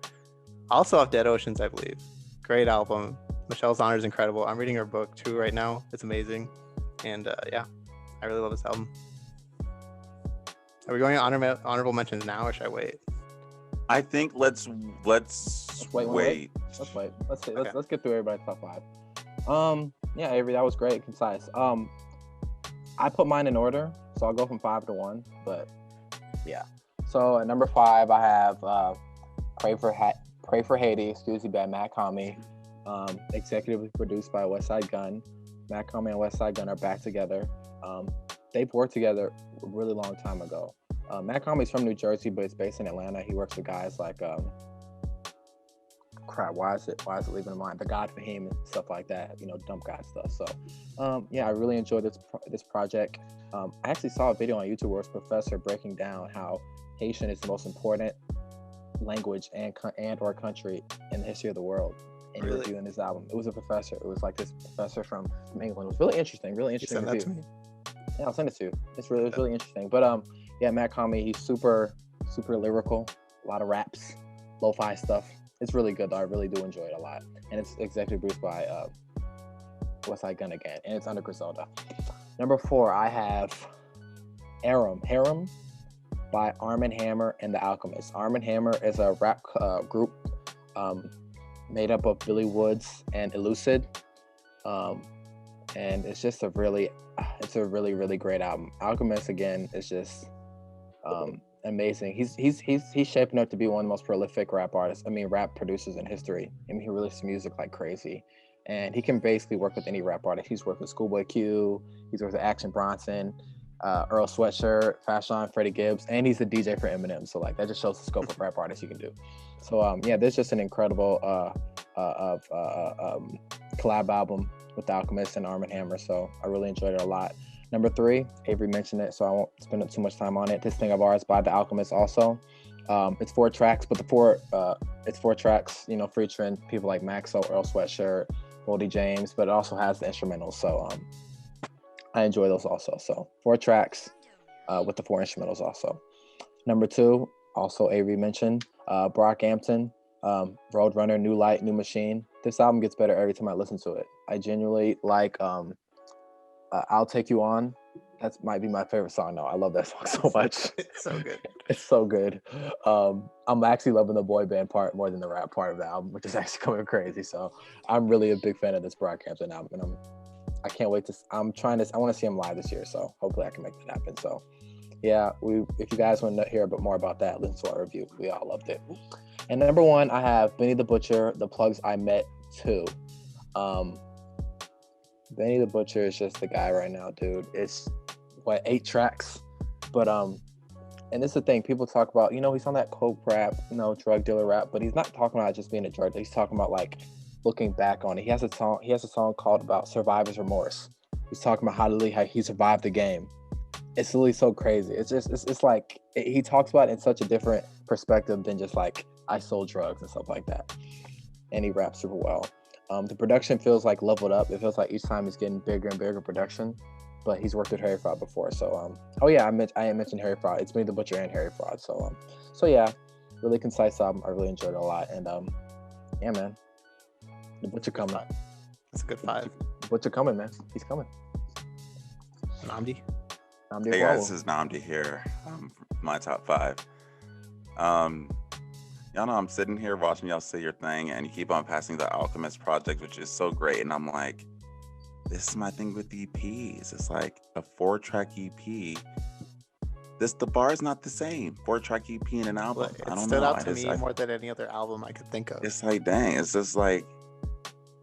Speaker 2: Also off Dead Oceans, I believe. Great album. Michelle Zauner is incredible. I'm reading her book too right now. It's amazing. And yeah, I really love this album. Are we going to honorable mentions now, or should I wait?
Speaker 1: I think let's wait.
Speaker 3: Let's wait. Let's see. Let's get through everybody's top 5. Yeah, Avery, that was great, concise. I put mine in order, so I'll go from 5 to 1. But yeah. So at number 5, I have Pray for Haiti, by Mach-Hommy. Executively produced by Westside Gunn. Mach-Hommy and Westside Gunn are back together. They've worked together a really long time ago. Mach-Hommy's from New Jersey, but it's based in Atlanta. He works with guys like why is it leaving my mind? The God Fahim and stuff like that, dump God stuff. So yeah, I really enjoyed this project. I actually saw a video on YouTube where it's a professor breaking down how Haitian is the most important language and or country in the history of the world. And really? Reviewing this album, it was a professor. It was this professor from England. It was really interesting. You send that to me? Yeah, I'll send it to you. It was really interesting. But yeah, Mach-Hommy, he's super lyrical. A lot of raps, lo-fi stuff. It's really good though. I really do enjoy it a lot. And it's executive produced by Westside Gunn again, and it's under Griselda. Number 4, I have Harem by Arm & Hammer and the Alchemist. Arm & Hammer is a rap group made up of Billy Woods and Elucid. And it's just a really great album. Alchemist again is just amazing. He's shaping up to be one of the most prolific rap producers in history. He releases music like crazy, and he can basically work with any rap artist. He's worked with Schoolboy Q, he's worked with Action Bronson, Earl Sweatshirt, Fashion, Freddie Gibbs, and he's the DJ for Eminem. So that just shows the scope of rap artists you can do. So yeah, there's just an incredible collab album with the Alchemist and Arm & Hammer. So I really enjoyed it a lot. Number 3, Avery mentioned it, so I won't spend too much time on it. This Thing of Ours by the Alchemist also. It's 4 tracks, but it's 4 tracks, featuring people like Maxo, Earl Sweatshirt, Boldy James, but it also has the instrumentals. So I enjoy those also. So 4 tracks with the 4 instrumentals also. Number 2, also Avery mentioned, Brockhampton, Roadrunner, New Light, New Machine. This album gets better every time I listen to it. I genuinely like I'll Take You On. That might be my favorite song. No, I love that song so much.
Speaker 2: It's so good.
Speaker 3: It's so good. I'm actually loving the boy band part more than the rap part of the album, which is actually coming crazy. So I'm really a big fan of this Brockhampton album, and I can't wait to. I want to see him live this year. So hopefully I can make that happen. So yeah, if you guys want to hear a bit more about that, listen to our review. We all loved it. And number 1, I have Benny the Butcher, The Plugs I Met 2. Benny the Butcher is just the guy right now, dude. It's 8 tracks, but and this is the thing people talk about. He's on that coke rap, drug dealer rap, but he's not talking about just being a drug dealer. He's talking about like looking back on it. He has a song called about survivor's remorse. He's talking about how he survived the game. It's really so crazy. It's like he talks about it in such a different perspective than just like I sold drugs and stuff like that. And he raps super well. The production feels like leveled up. It feels like each time he's getting bigger and bigger production. But he's worked with Harry Fraud before, so I mentioned Harry Fraud. It's Benny the Butcher and Harry Fraud. So yeah, really concise album. I really enjoyed it a lot, and yeah, man, the Butcher coming up.
Speaker 2: That's a good 5.
Speaker 3: Butcher coming, man. He's coming.
Speaker 2: Nnamdi.
Speaker 1: Hey guys, this is Nnamdi here. My top 5. Y'all know I'm sitting here watching y'all say your thing, and you keep on passing the Alchemist project, which is so great, and I'm like, this is my thing with EPs. It's like a 4-track EP. The bar is not the same. 4-track EP in an album.
Speaker 2: I don't know. It stood out to me more than any other album I could think of.
Speaker 1: It's like, dang, it's just like,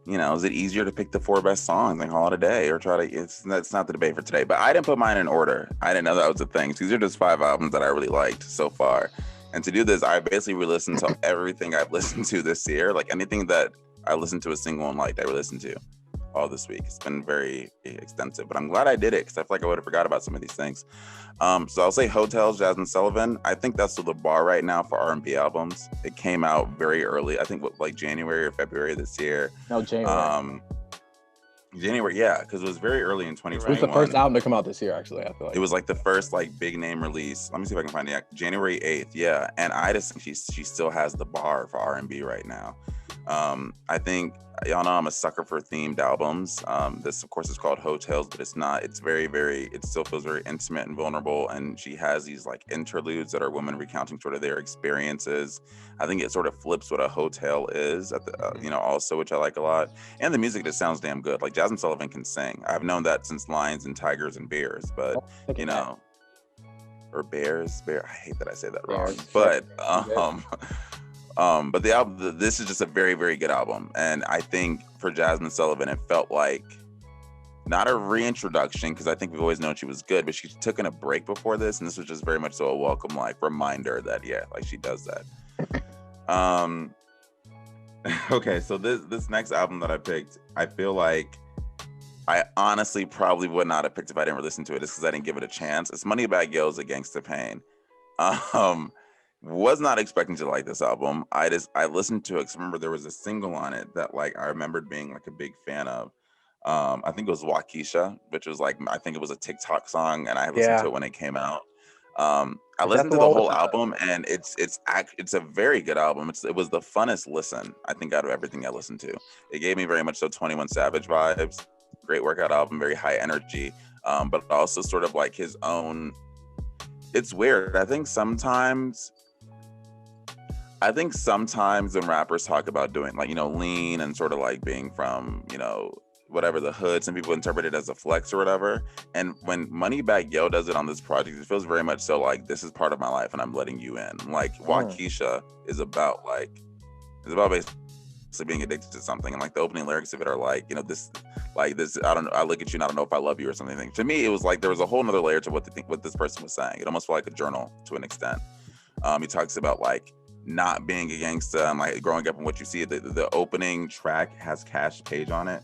Speaker 1: is it easier to pick the 4 best songs and call it a day, or that's not the debate for today. But I didn't put mine in order. I didn't know that was a thing. So these are just 5 albums that I really liked so far. And to do this, I basically re-listened to everything I've listened to this year. Like anything that I listened to a single and liked, I re-listened to all this week. It's been very extensive, but I'm glad I did it because I feel like I would have forgot about some of these things. So I'll say Hotels, Jasmine Sullivan. I think that's still the bar right now for R&B albums. It came out very early. I think like January or February this year.
Speaker 3: No, January.
Speaker 1: January, yeah, because it was very early in 2021.
Speaker 3: It was the first album to come out this year, actually. I feel like
Speaker 1: it was like the first like big name release. Let me see if I can find it. January 8th, yeah. And I just think she still has the bar for R&B right now. I think y'all know I'm a sucker for themed albums. This of course is called Hotels, but it's not. It's very, very. It still feels very intimate and vulnerable. And she has these like interludes that are women recounting sort of their experiences. I think it sort of flips what a hotel is at the also, which I like a lot. And the music just sounds damn good. Like Jasmine Sullivan can sing. I've known that since Lions and Tigers and Bears, but or Bears. I hate that I say that wrong. But but the album, this is just a very, very good album. And I think for Jasmine Sullivan, it felt like not a reintroduction, because I think we've always known she was good, but she took in a break before this. And this was just very much so a welcome, like, reminder that, yeah, like she does that. Okay, so this next album that I picked, I feel like I honestly probably would not have picked if I didn't listen to it. It's because I didn't give it a chance. It's Moneybagg Yo's A Gangsta Pain. Was not expecting to like this album. I listened to it because remember there was a single on it that like I remembered being like a big fan of. I think it was Waukesha, which was like I think it was a TikTok song, and I listened to it when it came out. I listened to the whole album, and it's a very good album. It was the funnest listen I think out of everything I listened to. It gave me very much so 21 Savage vibes. Great workout album, very high energy, but also sort of like his own. It's weird. I think sometimes when rappers talk about doing like, lean and sort of like being from, whatever the hood, some people interpret it as a flex or whatever. And when Moneybagg Yo does it on this project, it feels very much so like this is part of my life and I'm letting you in. Like Waukesha is about basically being addicted to something. And like the opening lyrics of it are like, this, I don't know, I look at you and I don't know if I love you or something. To me, it was like there was a whole nother layer to what this person was saying. It almost felt like a journal to an extent. He talks about like not being a gangsta and like growing up and what you see. The opening track has Cash Page on it.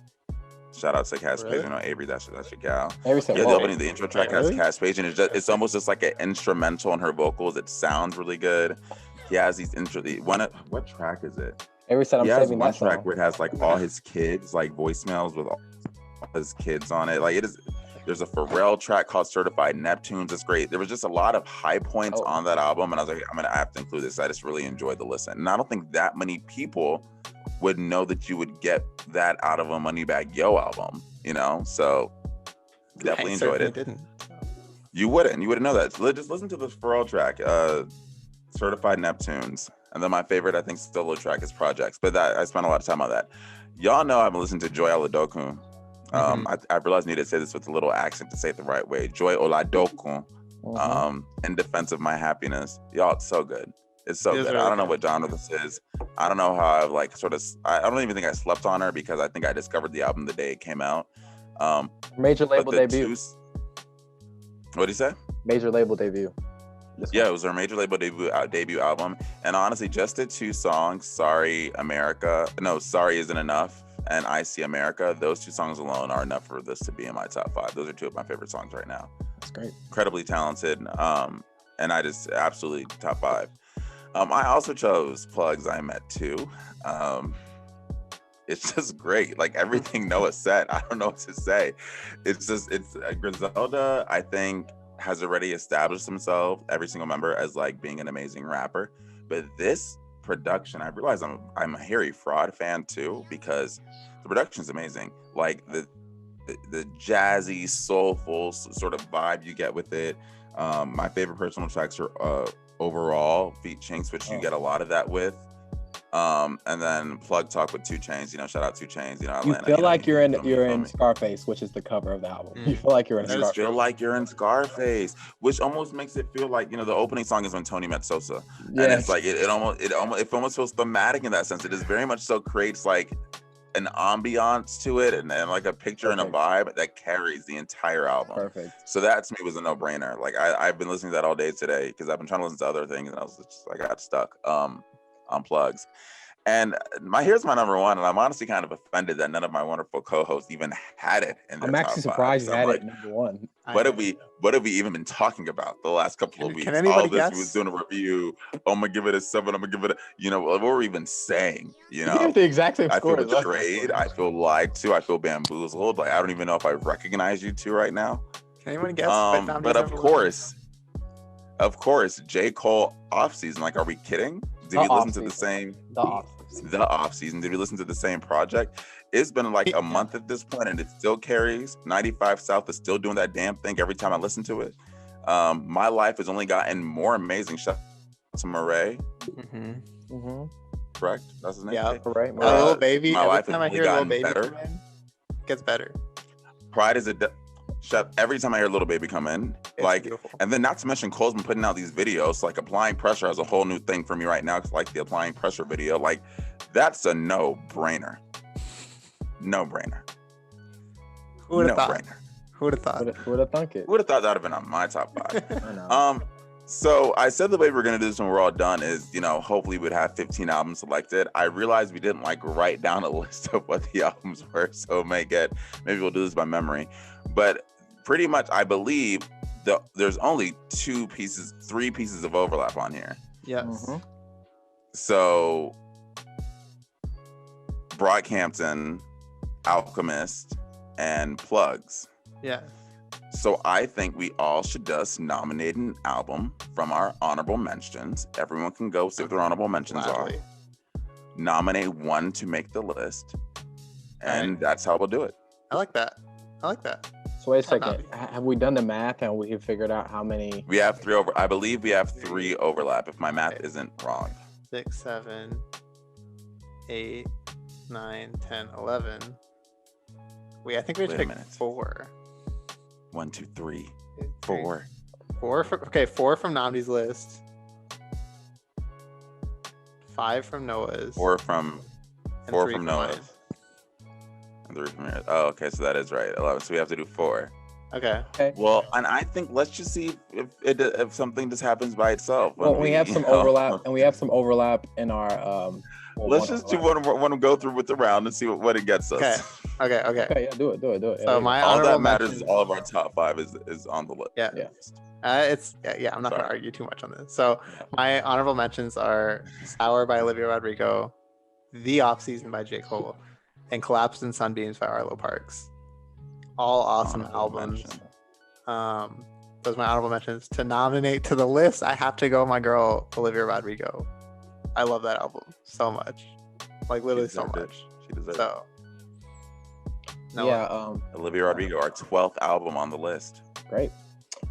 Speaker 1: Shout out to Cash Page, Avery, that's your gal. The intro track has Cash Page, and it's almost just like an instrumental in her vocals. It sounds really good. He has these what track is it?
Speaker 3: Every time
Speaker 1: he has one track where it has like all his kids, like voicemails with all his kids on it. Like it is. There's a Pharrell track called Certified Neptunes. It's great. There was just a lot of high points on that album, and I was like, I'm gonna have to include this. I just really enjoyed the listen, and I don't think that many people would know that you would get that out of a Moneybagg Yo album. So Definitely
Speaker 2: I
Speaker 1: enjoyed
Speaker 2: certainly
Speaker 1: it.
Speaker 2: Didn't.
Speaker 1: You wouldn't know that. So just listen to this Pharrell track, Certified Neptunes. And then my favorite, I think, solo track is Projects. But that I spent a lot of time on that. Y'all know I've been listening to Joy Oladoku. I realized I needed to say this with a little accent to say it the right way. Joy Oladoku. In defense of my happiness. Y'all, it's so good. It's so good. Really I don't know what genre this is. I don't know how I've like sort of. I don't even think I slept on her because I think I discovered the album the day it came out.
Speaker 3: Major label debut.
Speaker 1: What did you say?
Speaker 3: Major label debut.
Speaker 1: Yeah, it was her major label debut album. And honestly, just the two songs, Sorry Isn't Enough, and I See America, those two songs alone are enough for this to be in my top 5. Those are two of my favorite songs right now.
Speaker 3: That's great.
Speaker 1: Incredibly talented. And I just absolutely top 5. I also chose Plugs I Met Too. It's just great. Like everything Noah said, I don't know what to say. It's Griselda, I think, has already established himself, every single member, as like being an amazing rapper. But this production, I realize I'm a Harry Fraud fan too, because the production's amazing. Like the jazzy, soulful sort of vibe you get with it. My favorite personal tracks are Overall, Feet Chinks, which you get a lot of that with. And then Plug Talk with 2 Chainz, shout out 2 Chainz, Atlanta.
Speaker 3: You feel like you're in Scarface, which is the cover of the album. You feel like you're in Scarface.
Speaker 1: Feel like you're in Scarface, which almost makes it feel like, the opening song is When Tony Met Sosa. Yes. And it's like, it almost feels thematic in that sense. It is very much so creates like an ambiance to it and like a picture and a vibe that carries the entire album.
Speaker 3: Perfect.
Speaker 1: So that to me was a no-brainer. Like I've been listening to that all day today because I've been trying to listen to other things and I got stuck on Plugs. And here's my number 1, and I'm honestly kind of offended that none of my wonderful co-hosts even had it in their
Speaker 3: I'm actually
Speaker 1: top
Speaker 3: surprised
Speaker 1: 5.
Speaker 3: you had it number 1.
Speaker 1: What have we even been talking about the last couple of weeks?
Speaker 2: Can anybody guess?
Speaker 1: We was doing a review. Oh, I'm gonna give it a 7. I'm gonna give it what were we even saying?
Speaker 3: You have the exact same score.
Speaker 1: I feel betrayed. I feel lied to. I feel bamboozled. Like I don't even know if I recognize you two right now.
Speaker 2: Can anyone guess?
Speaker 1: But of course, J. Cole off season. Like, are we kidding? Did we listen to the same? The off season. Did we listen to the same project? It's been like a month at this point, and it still carries. 95 South is still doing that damn thing every time I listen to it. My life has only gotten more amazing. Shout out to Murray. Correct? That's his name.
Speaker 2: Yeah, Murray. Little Baby.
Speaker 1: My life has
Speaker 2: only
Speaker 1: only gotten better.
Speaker 2: It gets better.
Speaker 1: Pride is every time I hear Little Baby come in, it's like beautiful. And then not to mention Cole's been putting out these videos, like Applying Pressure has a whole new thing for me right now. It's like the Applying Pressure video, like that's a no-brainer. No-brainer.
Speaker 2: Who would have thought? Who would have thought?
Speaker 3: Who would have thunk it?
Speaker 1: Who would have thought that would have been on my top 5? So I said the way we're gonna do this when we're all done is, hopefully we'd have 15 albums selected. I realized we didn't like write down a list of what the albums were, so maybe we'll do this by memory. But pretty much, I believe there's only 3 pieces of overlap on here.
Speaker 2: Yes.
Speaker 1: So Brockhampton, Alchemist, and Plugs.
Speaker 2: Yeah.
Speaker 1: So I think we all should just nominate an album from our honorable mentions. Everyone can go see what their honorable mentions are. Nominate one to make the list. And that's how we'll do it.
Speaker 2: I like that.
Speaker 3: So wait a second. Have we done the math and we figured out how many?
Speaker 1: We have 3 I believe we have 3 overlap, if my math isn't wrong.
Speaker 2: 6, 7, 8, 9, 10, 11. I think we have to pick 4.
Speaker 1: 1, 2, 3, 4.
Speaker 2: 4 from Nnamdi's list. 5 from Noah's.
Speaker 1: 4 from Noah's. And 3 from yours. Oh, okay, so that is right. 11. So we have to do 4.
Speaker 2: Okay.
Speaker 1: Well, and I think let's just see if something just happens by itself.
Speaker 3: Well, we have some overlap, and we have some overlap in our.
Speaker 1: Let's just do one to go through with the round and see what it gets us.
Speaker 2: Okay.
Speaker 3: Okay, yeah, do it.
Speaker 2: So my
Speaker 1: all
Speaker 2: honorable
Speaker 1: that matters is all of our top 5 is on the list.
Speaker 2: Yeah. I'm not gonna argue too much on this. So my honorable mentions are Sour by Olivia Rodrigo, The Off Season by J. Cole, and Collapsed in Sunbeams by Arlo Parks. All awesome albums. Those are my honorable mentions. To nominate to the list, I have to go my girl Olivia Rodrigo. I love that album so much, like literally so much.
Speaker 1: She deserves
Speaker 2: it. No.
Speaker 3: Yeah.
Speaker 1: Olivia Rodrigo, our 12th album on the list.
Speaker 3: Great.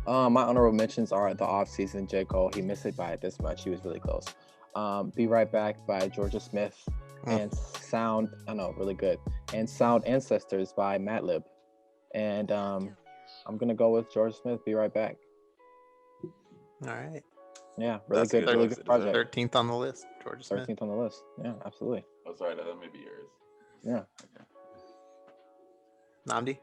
Speaker 3: My honorable mentions are The Off Season, J. Cole. He missed it by this much. He was really close. Be Right Back by Georgia Smith. And Sound, I know, really good. And Sound Ancestors by Madlib. And I'm gonna go with Georgia Smith. Be Right Back.
Speaker 2: All right.
Speaker 3: Yeah, really good project.
Speaker 2: 13th on the list, Georgia Smith.
Speaker 3: 13th on the list. Yeah, absolutely.
Speaker 1: Oh, sorry, no, that may be yours.
Speaker 3: Yeah.
Speaker 1: Okay.
Speaker 2: Nnamdi.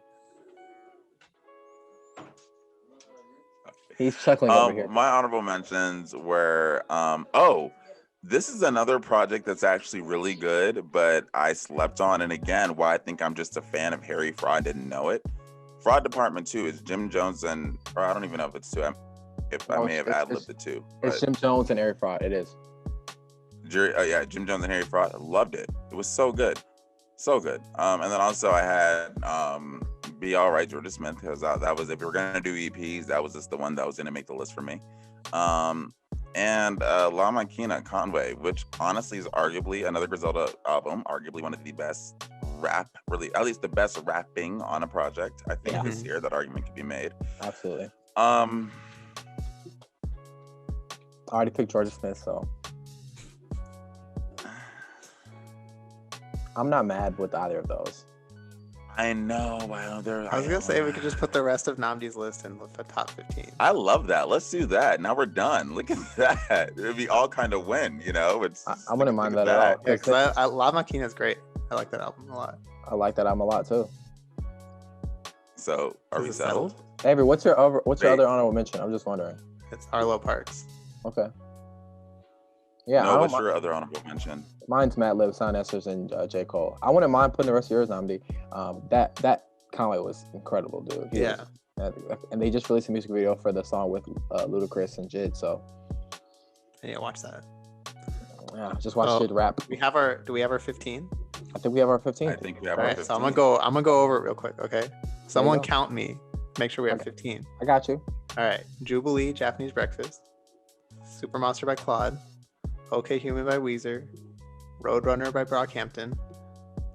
Speaker 3: He's chuckling over here.
Speaker 1: My honorable mentions were this is another project that's actually really good, but I slept on. And again, why I think I'm just a fan of Harry Fraud, didn't know it. Fraud Department 2 is Jim Jones or I don't even know if it's 2. I may have ad-libbed the 2.
Speaker 3: It's Jim Jones and Harry Fraud. It is.
Speaker 1: Yeah, Jim Jones and Harry Fraud. I loved it. It was so good. So good. And then also I had Be All Right, Georgia Smith, because that was, if we were going to do EPs, that was just the one that was going to make the list for me. And La Maquina, Conway, which honestly is arguably another Griselda album, arguably one of the best rap, really, at least the best rapping on a project. I think this year that argument could be made.
Speaker 3: Absolutely.
Speaker 1: I
Speaker 3: already picked Georgia Smith, so I'm not mad with either of those.
Speaker 1: I know.
Speaker 2: I was gonna say we could just put the rest of Nnamdi's list in the top 15.
Speaker 1: I love that. Let's do that. Now we're done. Look at that. It'd be all kind of win, you know.
Speaker 3: I wouldn't mind that at all.
Speaker 2: Yeah, because La Maquina is great. I like that album a lot.
Speaker 3: I like that album a lot too.
Speaker 1: So are we settled?
Speaker 3: Avery, what's your other honorable mention? I'm just wondering.
Speaker 2: It's Arlo Parks.
Speaker 3: Okay. Yeah.
Speaker 1: No, what's your other honorable mention?
Speaker 3: Mine's Madlib, Sound Ancestors, and J. Cole. I wouldn't mind putting the rest of yours, Nnamdi. That Conway was incredible, dude. And they just released a music video for the song with Ludacris and Jid. So.
Speaker 2: Yeah, watch that.
Speaker 3: Yeah, just watch Jid rap.
Speaker 2: Do we have our 15?
Speaker 3: I think we have our 15.
Speaker 1: I think we have our 15.
Speaker 2: So I'm gonna go over it real quick, okay? Someone count me. Make sure we have 15.
Speaker 3: I got you.
Speaker 2: All right. Jubilee, Japanese Breakfast. Super Monster by Claude. OK Human by Weezer. Roadrunner by Brockhampton.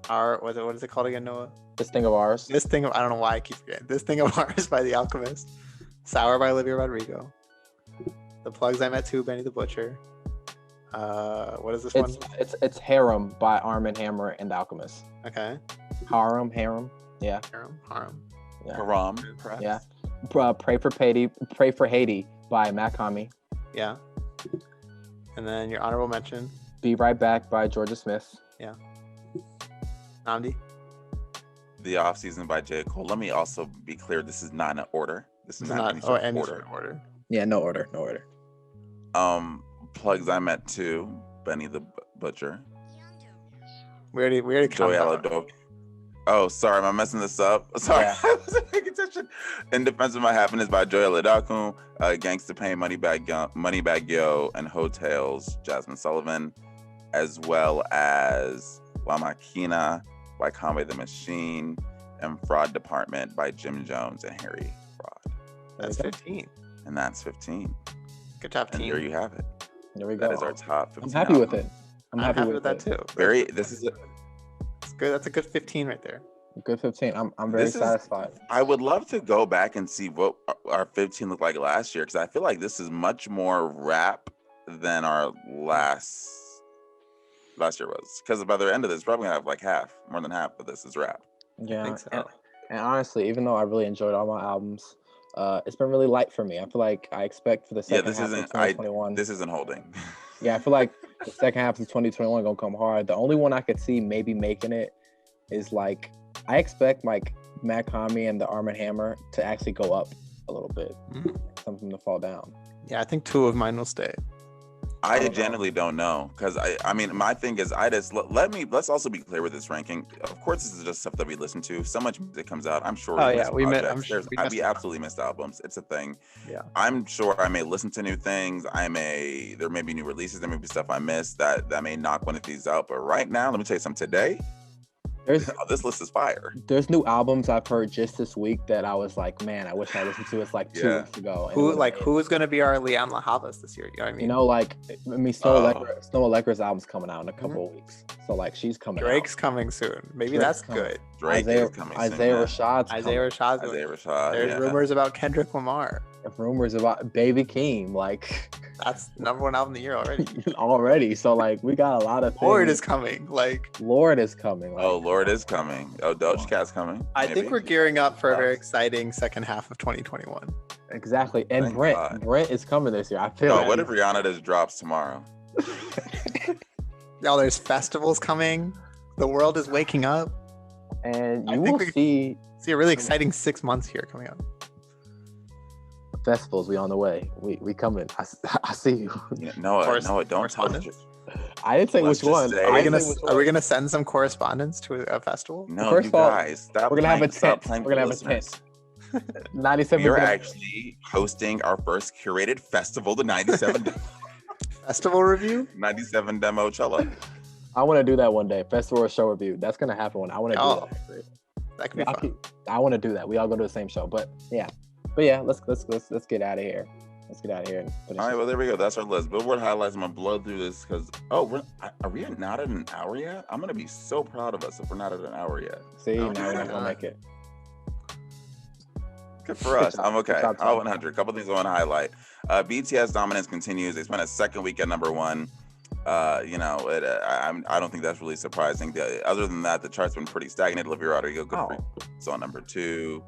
Speaker 2: What is it called again, Noah?
Speaker 3: This Thing of Ours.
Speaker 2: I don't know why I keep forgetting. This Thing of Ours by The Alchemist. Sour by Olivia Rodrigo. The Plugs I Met Too, Benny the Butcher. What is this one?
Speaker 3: It's Harem by Arm & Hammer and The Alchemist.
Speaker 2: Okay.
Speaker 3: Harem. Yeah.
Speaker 2: Harem.
Speaker 3: Yeah.
Speaker 1: Haram, perhaps.
Speaker 3: Yeah. Pray for Haiti by Mach-Hommy.
Speaker 2: Yeah. And then your honorable mention.
Speaker 3: Be Right Back by Georgia Smith.
Speaker 2: Yeah. Nnamdi.
Speaker 1: The Off Season by J. Cole. Let me also be clear. This is not in order. This is not any order.
Speaker 3: Yeah, no order.
Speaker 2: Plugs
Speaker 1: I Met Too, Benny the Butcher.
Speaker 2: We already
Speaker 1: Joy. Oh, sorry, am I messing this up? Sorry, yeah. I wasn't paying attention. In Defense of My Happiness by Joy Aladakun, Gangsta Pain, Moneybag Yo, and Hotels, Jasmine Sullivan, as well as La Maquina by Conway the Machine, and Fraud Department by Jim Jones and Harry Fraud.
Speaker 2: That's 15.
Speaker 1: And that's 15.
Speaker 2: Good top 15.
Speaker 1: And there you have it.
Speaker 3: There we go.
Speaker 1: That is our top 15.
Speaker 3: I'm happy with it.
Speaker 2: I'm happy with that too. It's good. That's a good 15 right there.
Speaker 3: Good 15. I'm very satisfied.
Speaker 1: I would love to go back and see what our 15 looked like last year, because I feel like this is much more rap than our last year was. Because by the end of this, probably gonna have more than half of this is rap.
Speaker 3: Yeah.
Speaker 2: I think so.
Speaker 3: And honestly, even though I really enjoyed all my albums, it's been really light for me. I feel like I expect for the second half of 2021.
Speaker 1: This isn't holding.
Speaker 3: Yeah, I feel like the second half of 2021 gonna come hard. The only one I could see maybe making it is I expect Mach-Hommy and the Arm & Hammer to actually go up a little bit. Something to fall down.
Speaker 2: Yeah, I think 2 of mine will stay.
Speaker 1: I genuinely don't know, because I mean, my thing is, let's also be clear with this ranking. Of course, this is just stuff that we listen to. So much music comes out. I'm sure. We absolutely missed albums. It's a thing.
Speaker 2: Yeah.
Speaker 1: I'm sure I may listen to new things. There may be new releases. There may be stuff I missed that may knock one of these out. But right now, let me tell you something. Today,
Speaker 3: There's
Speaker 1: this list is fire.
Speaker 3: There's new albums I've heard just this week that I was like, man, I wish I listened to this like 2 weeks ago.
Speaker 2: Who's gonna be our Liam Lahavas this year? You know what I mean?
Speaker 3: Snow Allegra's album's coming out in a couple of weeks, so like she's coming.
Speaker 2: Drake's coming soon. Maybe that's good.
Speaker 1: Drake is coming soon.
Speaker 2: Isaiah Rashad. There's rumors about Kendrick Lamar.
Speaker 3: Rumors about Baby Keem, like
Speaker 2: that's #1 album of the year
Speaker 3: already. So like we got a lot of things.
Speaker 2: Lord is coming.
Speaker 3: Lord is coming.
Speaker 1: Lord is coming. Doja Cat's coming.
Speaker 2: I think we're gearing up for a very exciting second half of 2021.
Speaker 3: Exactly. And Brent is coming this year. I feel
Speaker 1: what if Rihanna just drops tomorrow?
Speaker 2: Y'all, there's festivals coming. The world is waking up.
Speaker 3: And you will see
Speaker 2: a really exciting 6 months here coming up.
Speaker 3: Festivals, we on the way. We coming. I see you.
Speaker 1: No, don't tell us.
Speaker 3: I didn't say which one.
Speaker 2: Are we gonna send some correspondence to a festival?
Speaker 1: No, first you guys, stop.
Speaker 3: We're gonna have a tent. We're gonna have a tent. 97.
Speaker 1: We're actually hosting our first curated festival, the 97
Speaker 2: Festival review.
Speaker 1: 97 Demo Cello.
Speaker 3: I want to do that one day. Festival or show review. That's gonna happen. I want to do that.
Speaker 2: That could be fun.
Speaker 3: I want to do that. We all go to the same show. But yeah, let's get out of here. Let's get out of here.
Speaker 1: All right, well there we go. That's our list. Billboard highlights. I'm gonna blow through this because are we not at an hour yet? I'm gonna be so proud of us if we're not at an hour yet.
Speaker 3: See, now we're not gonna make it.
Speaker 1: Good for us. I'm okay. All 100. Couple things I want to highlight. BTS dominance continues. They spent a second week at #1. I don't think that's really surprising. Other than that, the chart's been pretty stagnant. Olivia Rodrigo, good for you. It's on #2.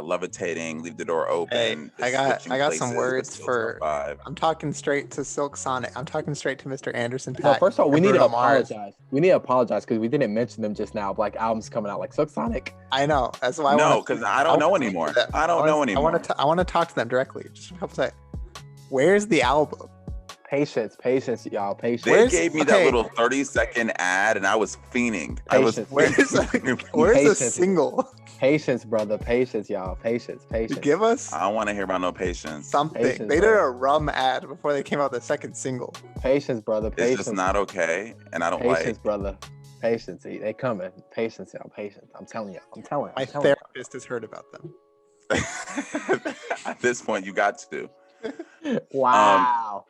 Speaker 1: Levitating, Leave the Door Open.
Speaker 2: Hey, I got some words for. I'm talking straight to Silk Sonic. I'm talking straight to Mr. Anderson .Paak.
Speaker 3: No, first of all, we need to apologize. We need to apologize because we didn't mention them just now. Like albums coming out, like Silk Sonic.
Speaker 2: I know. That's why.
Speaker 1: Because I don't know anymore. I
Speaker 2: want to talk to them directly. Just help say, where's the album?
Speaker 3: Patience, y'all. Patience.
Speaker 1: They gave me that little 30-second ad, and I was fiending.
Speaker 2: Where's the single?
Speaker 3: Patience, brother. Patience, y'all. Patience.
Speaker 2: Give us.
Speaker 1: I don't want to hear about no patience.
Speaker 2: Something. Patience, they did a rum ad before they came out with the second single.
Speaker 3: Patience, brother. Patience.
Speaker 1: It's just not okay, and I don't
Speaker 3: like. Patience, brother. Patience. They coming. Patience, y'all. Patience. I'm telling you.
Speaker 2: My therapist has heard about them.
Speaker 1: At this point, you got to.
Speaker 3: Wow.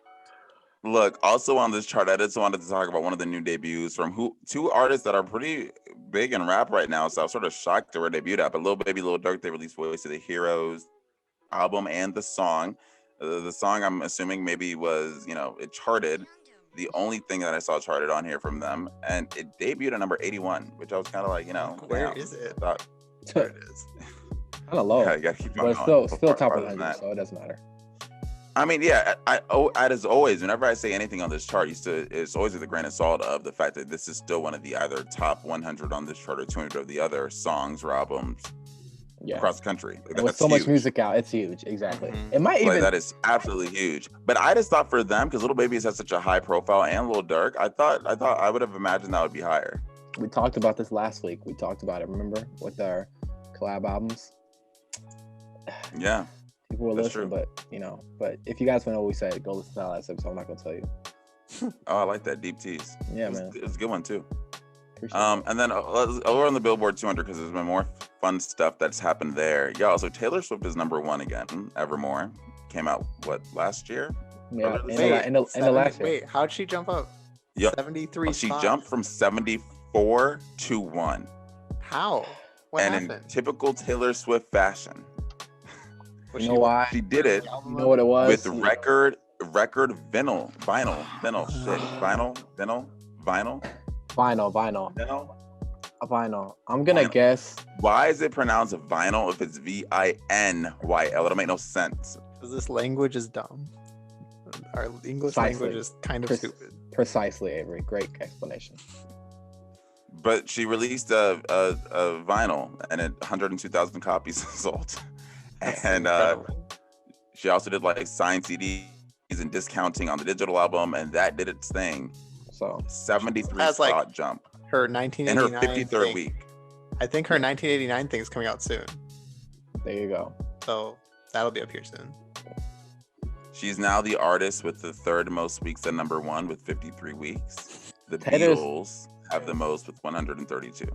Speaker 1: Look, also on this chart, I just wanted to talk about one of the new debuts from two artists that are pretty big in rap right now. So I was sort of shocked they were debuted at. But Lil Baby, Lil Durk, they released Voice of the Heroes album and the song. The song, I'm assuming, maybe was, it charted. The only thing that I saw charted on here from them. And it debuted at #81, which I was kind of like,
Speaker 2: where is it?
Speaker 1: There it is.
Speaker 3: Kind of low.
Speaker 1: Yeah, you got to keep on
Speaker 3: going. But still top of 100, so it doesn't matter.
Speaker 1: I mean, yeah, as always, whenever I say anything on this chart, it's always with a grain of salt of the fact that this is still one of the either top 100 on this chart or 200 of the other songs or albums across the country.
Speaker 3: With so much music out, it's huge. Exactly. Mm-hmm. It might even.
Speaker 1: That is absolutely huge. But I just thought for them, because Lil Baby has such a high profile and Lil Durk, I thought I would have imagined that would be higher.
Speaker 3: We talked about this last week. We talked about it, remember, with our collab albums.
Speaker 1: Yeah.
Speaker 3: People will listen, but if you guys want to know what we said, go listen to the last episode. I'm not gonna tell you.
Speaker 1: Oh, I like that deep tease.
Speaker 3: Yeah, man,
Speaker 1: it's a good one too. And then over on the Billboard 200, because there's been more fun stuff that's happened there. Yeah, so Taylor Swift is #1 again. Evermore came out last year.
Speaker 3: Yeah, in the last year.
Speaker 2: Wait, how'd she jump up?
Speaker 1: Yep.
Speaker 2: 73.
Speaker 1: She jumped from 74 to 1.
Speaker 2: How? What happened?
Speaker 1: In typical Taylor Swift fashion.
Speaker 3: You know why?
Speaker 1: She did it.
Speaker 3: You know what it was?
Speaker 1: With record vinyl.
Speaker 3: I'm gonna guess.
Speaker 1: Why is it pronounced vinyl if it's VINYL? It'll make no sense.
Speaker 2: Because this language is dumb. Our English language is kind of stupid.
Speaker 3: Precisely, Avery. Great explanation.
Speaker 1: But she released a vinyl, and 102,000 copies sold. And she also did like signed CDs and discounting on the digital album, and that did its thing. So 73 spot jump.
Speaker 2: Her 1989
Speaker 1: in her 53rd week.
Speaker 2: I think her 1989 thing is coming out soon.
Speaker 3: There you go.
Speaker 2: So that'll be up here soon.
Speaker 1: She's now the artist with the third most weeks at #1 with 53 weeks. The Beatles have the most with 132.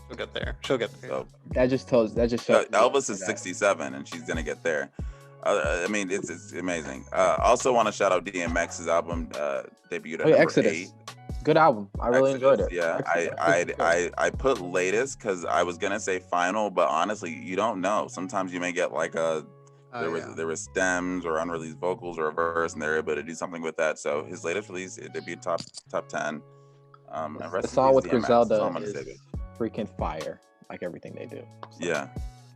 Speaker 2: She'll get there. She'll get there.
Speaker 1: So
Speaker 3: That just shows.
Speaker 1: Elvis is 67, and she's gonna get there. I mean, it's amazing. Also, want to shout out DMX's album debuted at number
Speaker 3: Exodus.
Speaker 1: 8.
Speaker 3: Good album. I really enjoyed it.
Speaker 1: Yeah, I put latest because I was gonna say final, but honestly, you don't know. Sometimes you may get like there was stems or unreleased vocals or a verse, and they're able to do something with that. So his latest release, it debuted top 10. And
Speaker 3: The song with Griselda
Speaker 1: is
Speaker 3: is freaking fire, like everything they do. So.
Speaker 1: Yeah,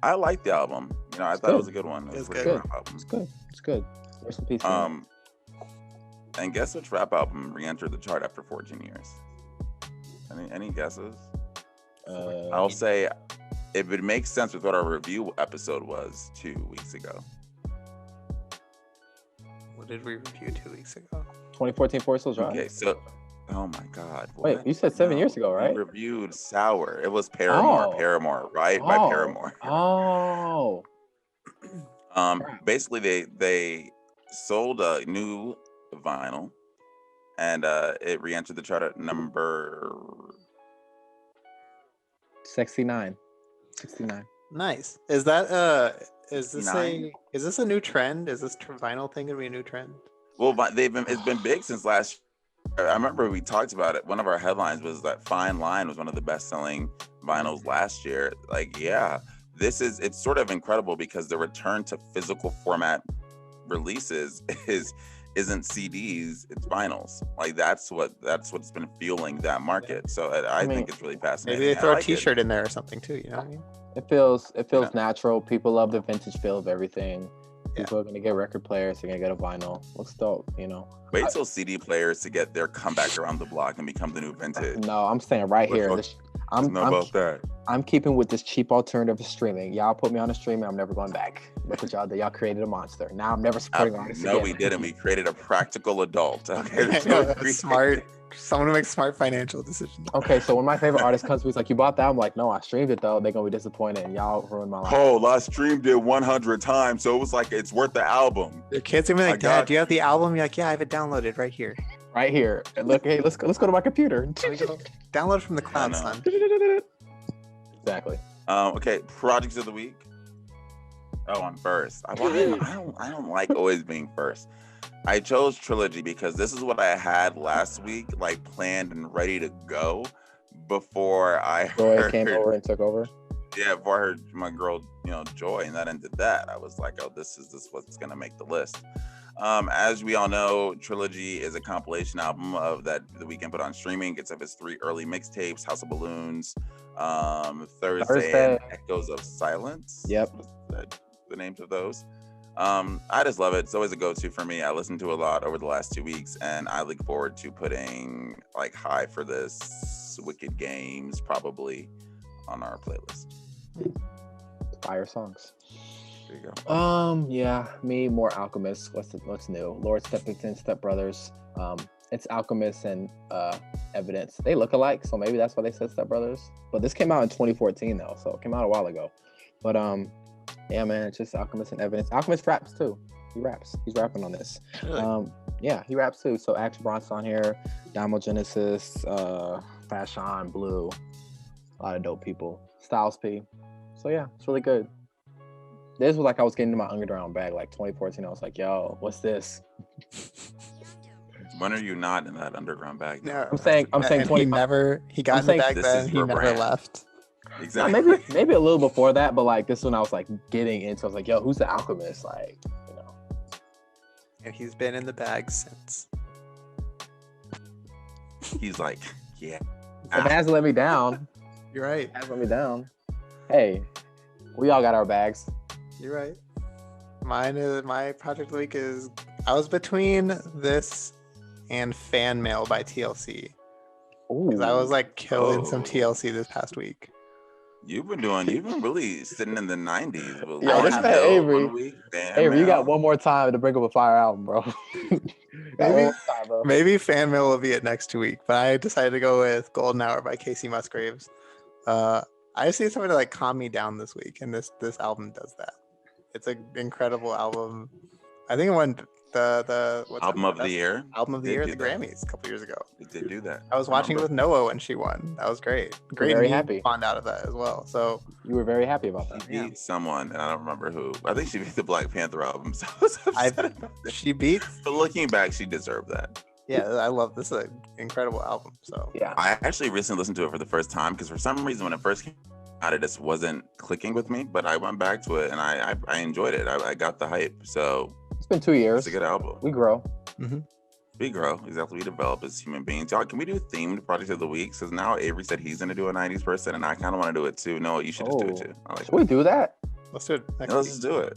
Speaker 1: I like the album. You know, I thought it was a good one.
Speaker 2: It's
Speaker 3: good. It's good. It's good. Rest in peace.
Speaker 1: And guess which rap album re-entered the chart after 14 years? Any guesses? I'll say, if it makes sense with what our review episode was 2 weeks ago.
Speaker 2: What did we review 2 weeks ago?
Speaker 3: 2014 Forest Hills Drive.
Speaker 1: Okay, so, oh my God.
Speaker 3: Wait, you said 7 years ago, right?
Speaker 1: We reviewed Sour. It was Paramore, right? By Paramore.
Speaker 3: Oh.
Speaker 1: Basically, they sold a new vinyl, and it re-entered the chart at number
Speaker 3: 69.
Speaker 2: Nice. Is that is this
Speaker 1: 9.
Speaker 2: is this a new trend? Is this vinyl thing gonna be a new trend?
Speaker 1: Well, it's been big since last year. I remember we talked about it. One of our headlines was that Fine Line was one of the best-selling vinyls last year. Like, yeah, it's sort of incredible because the return to physical format releases isn't CDs, it's vinyls. Like that's what's been fueling that market. So I think it's really fascinating.
Speaker 2: Maybe they throw a T-shirt in there or something too. You know what I mean?
Speaker 3: It feels natural. People love the vintage feel of everything. People are gonna get record players. They're gonna get a vinyl. Looks dope, you know.
Speaker 1: Wait till CD players to get their comeback around the block and become the new vintage.
Speaker 3: No, I'm saying right here. I'm keeping with this cheap alternative of streaming. Y'all put me on a streaming. I'm never going back. Look what y'all did. Y'all created a monster. Now I'm never supporting artists again.
Speaker 1: No, we didn't. We created a practical adult. Okay,
Speaker 2: smart. Someone who makes smart financial decisions.
Speaker 3: Okay, so when my favorite artist comes to me, he's like, "You bought that?" I'm like, "No, I streamed it though." They're gonna be disappointed, and y'all ruined my life.
Speaker 1: Oh, I streamed it 100 times, so it was like it's worth the album.
Speaker 2: Your kids gonna be like, "Dad, do you have the album?" You're like, "Yeah, I have it downloaded right here."
Speaker 3: Right here. And look, hey, let's go to my computer.
Speaker 2: Download it from the cloud, son.
Speaker 3: Exactly.
Speaker 1: Okay, projects of the week. Oh, I'm first. I don't like always being first. I chose Trilogy because this is what I had last week, like planned and ready to go before I heard
Speaker 3: came over and took over.
Speaker 1: Yeah, before I heard my girl, Joy, and that ended that. I was like, oh, this is what's gonna make the list. As we all know, Trilogy is a compilation album of that The Weeknd put on streaming. It's of his 3 early mixtapes: House of Balloons, Thursday, and Echoes of Silence.
Speaker 3: Yep.
Speaker 1: The names of those. I just love it. It's always a go-to for me. I listened to a lot over the last 2 weeks, and I look forward to putting like High for This, Wicked Games probably on our playlist.
Speaker 3: Fire songs.
Speaker 1: There you go.
Speaker 3: Yeah, me more Alchemist. What's new? Lord Steppington, Step Brothers. It's Alchemist and Evidence. They look alike, so maybe that's why they said Step Brothers. But this came out in 2014 though, so it came out a while ago. But yeah, man, it's just Alchemist and Evidence. Alchemist raps too. He raps. He's rapping on this.
Speaker 2: Really?
Speaker 3: Yeah, he raps too. So Action Bronson on here, Damo Genesis, Fashion, Blue, a lot of dope people. Styles P. So yeah, it's really good. This was like I was getting into my underground bag, like 2014. I was like, yo, what's this?
Speaker 1: When are you not in that underground bag?
Speaker 2: No,
Speaker 3: I'm saying 20.
Speaker 2: He got in the bag then, he never
Speaker 1: brand.
Speaker 2: left.
Speaker 1: Exactly.
Speaker 3: Maybe a little before that, but like this one I was like getting into. I was like, yo, who's the Alchemist? Like,
Speaker 2: And he's been in the bag since.
Speaker 1: He's like, yeah.
Speaker 3: It hasn't let me down.
Speaker 2: You're right.
Speaker 3: It hasn't let me down. Hey, we all got our bags.
Speaker 2: You're right. My project of the week is I was between this and Fan Mail by TLC. Because I was like killing some TLC this past week.
Speaker 1: You've been really sitting in the 90s.
Speaker 3: Yo, this guy Avery. Avery, you got one more time to bring up a fire album, bro.
Speaker 2: Maybe Fan Mail will be it next 2 weeks, but I decided to go with Golden Hour by Casey Musgraves. I just need something to like calm me down this week, and this album does that. It's an incredible album. I think it went the what's
Speaker 1: Album of the year.
Speaker 2: album of the
Speaker 1: Did
Speaker 2: year
Speaker 1: do
Speaker 2: at the
Speaker 1: that.
Speaker 2: Grammys a couple years ago.
Speaker 1: It did do that.
Speaker 2: I was watching it with Noah when she won. That was great. Great
Speaker 3: very
Speaker 2: meme
Speaker 3: happy.
Speaker 2: spawned out of that as well. So
Speaker 3: You were very happy about that.
Speaker 1: She beat someone, and I don't remember who. I think she beat the Black Panther album. So I was upset about it.
Speaker 2: she beat.
Speaker 1: But looking back, she deserved that.
Speaker 2: Yeah, I love this. Is an incredible album. So
Speaker 3: Yeah.
Speaker 1: I actually recently listened to it for the first time because for some reason when it first came out, it just wasn't clicking with me. But I went back to it and I enjoyed it. I got the hype. So
Speaker 3: It's been 2 years.
Speaker 1: it's a good album.
Speaker 3: We grow.
Speaker 1: We grow. Exactly. We develop as human beings. Y'all, can we do themed project of the week? Because now Avery said he's going to do a 90s person and I kind of want to do it too. No, you should just do it too. I like
Speaker 3: Should we do that?
Speaker 2: let's do it. Next
Speaker 1: Let's
Speaker 2: week.
Speaker 1: just do it.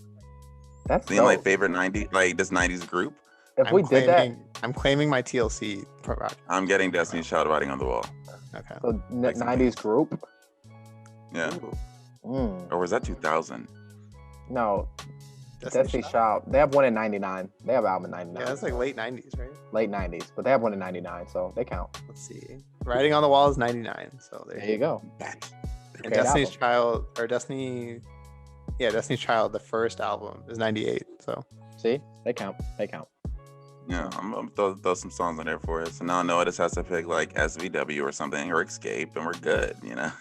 Speaker 3: That's
Speaker 1: Theme like
Speaker 3: dope.
Speaker 1: favorite 90s, like this 90s group.
Speaker 3: If
Speaker 2: I'm
Speaker 3: we did that,
Speaker 2: claiming- I'm claiming my TLC project.
Speaker 1: I'm getting Destiny's Child writing on the wall.
Speaker 2: Okay.
Speaker 3: so
Speaker 1: Like some
Speaker 3: 90s group.
Speaker 1: Yeah.
Speaker 2: Ooh,
Speaker 1: Or was that 2000?
Speaker 3: No,
Speaker 2: Destiny's
Speaker 3: Destiny's
Speaker 2: Child.
Speaker 3: Child. They have one in 99. They have an album in 99.
Speaker 2: Yeah, that's like late 90s, right?
Speaker 3: Late 90s, but they have one in 99, so they count.
Speaker 2: Let's see. Writing on the Wall is 99. So
Speaker 3: There you go.
Speaker 1: Bet.
Speaker 2: And
Speaker 3: Great
Speaker 2: Destiny's
Speaker 3: album.
Speaker 2: Child or Destiny, yeah, Destiny's Child, the first album is 98. So
Speaker 3: See, they count. They count.
Speaker 1: Yeah, I'm throw some songs in there for us. So now Noah just has to pick like SVW or something or Escape, and we're good. You know,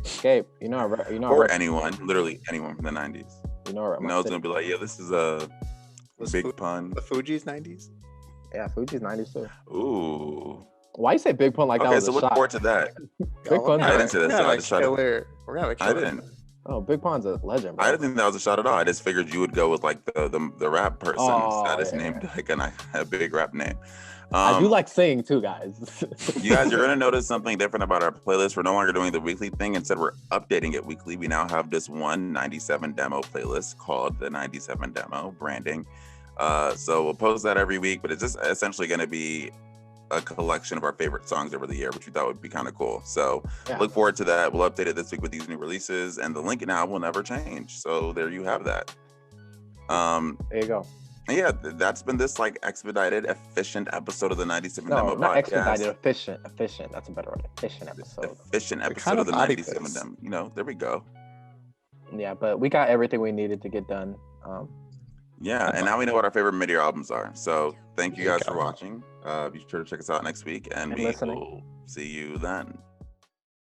Speaker 3: Escape. You know,
Speaker 1: or anyone, literally anyone from the 90s.
Speaker 3: You know,
Speaker 1: Noah's gonna be like, yeah, this is a
Speaker 2: Was
Speaker 1: big
Speaker 2: Fu-
Speaker 1: pun.
Speaker 2: the Fugees 90s.
Speaker 3: Yeah, Fuji's 90s too.
Speaker 1: Ooh.
Speaker 3: Why you say big pun like that
Speaker 1: Okay,
Speaker 3: was
Speaker 1: so
Speaker 3: a
Speaker 1: look
Speaker 3: shot?
Speaker 1: forward to that.
Speaker 3: Big Pun's
Speaker 1: I didn't say that, so I just tried to-
Speaker 2: We're gonna have a
Speaker 1: I
Speaker 2: killer.
Speaker 1: didn't.
Speaker 3: Oh, Big Pun's a legend, bro.
Speaker 1: I didn't think that was a shot at all. I just figured you would go with like the rap person
Speaker 3: Oh,
Speaker 1: that is
Speaker 3: yeah.
Speaker 1: named like a big rap name.
Speaker 3: I do like singing too, guys.
Speaker 1: You guys, you're gonna notice something different about our playlist. We're no longer doing the weekly thing. Instead, we're updating it weekly. We now have this one 97 demo playlist called the 97 demo branding. So we'll post that every week, but it's just essentially gonna be a collection of our favorite songs over the year, which we thought would be kind of cool. So
Speaker 3: Yeah.
Speaker 1: look forward to that. We'll update it this week with these new releases, and the link now will never change. So there you have that.
Speaker 3: There you go.
Speaker 1: And yeah, that's been this like expedited, efficient episode of the 97
Speaker 3: No,
Speaker 1: Demo
Speaker 3: not
Speaker 1: podcast.
Speaker 3: expedited. Efficient. That's a better word. Efficient episode.
Speaker 1: Efficient
Speaker 2: We
Speaker 1: episode
Speaker 2: kind
Speaker 1: of the
Speaker 2: of bodied
Speaker 1: 97
Speaker 2: this.
Speaker 1: Demo. You know, there we go.
Speaker 3: Yeah, but we got everything we needed to get done.
Speaker 1: Yeah, and now we know what our favorite mid-year albums are. So thank you
Speaker 2: There you
Speaker 1: guys for
Speaker 2: go.
Speaker 1: watching. Be sure to check us out next week, and
Speaker 3: And
Speaker 1: we
Speaker 3: listening.
Speaker 1: will see you then.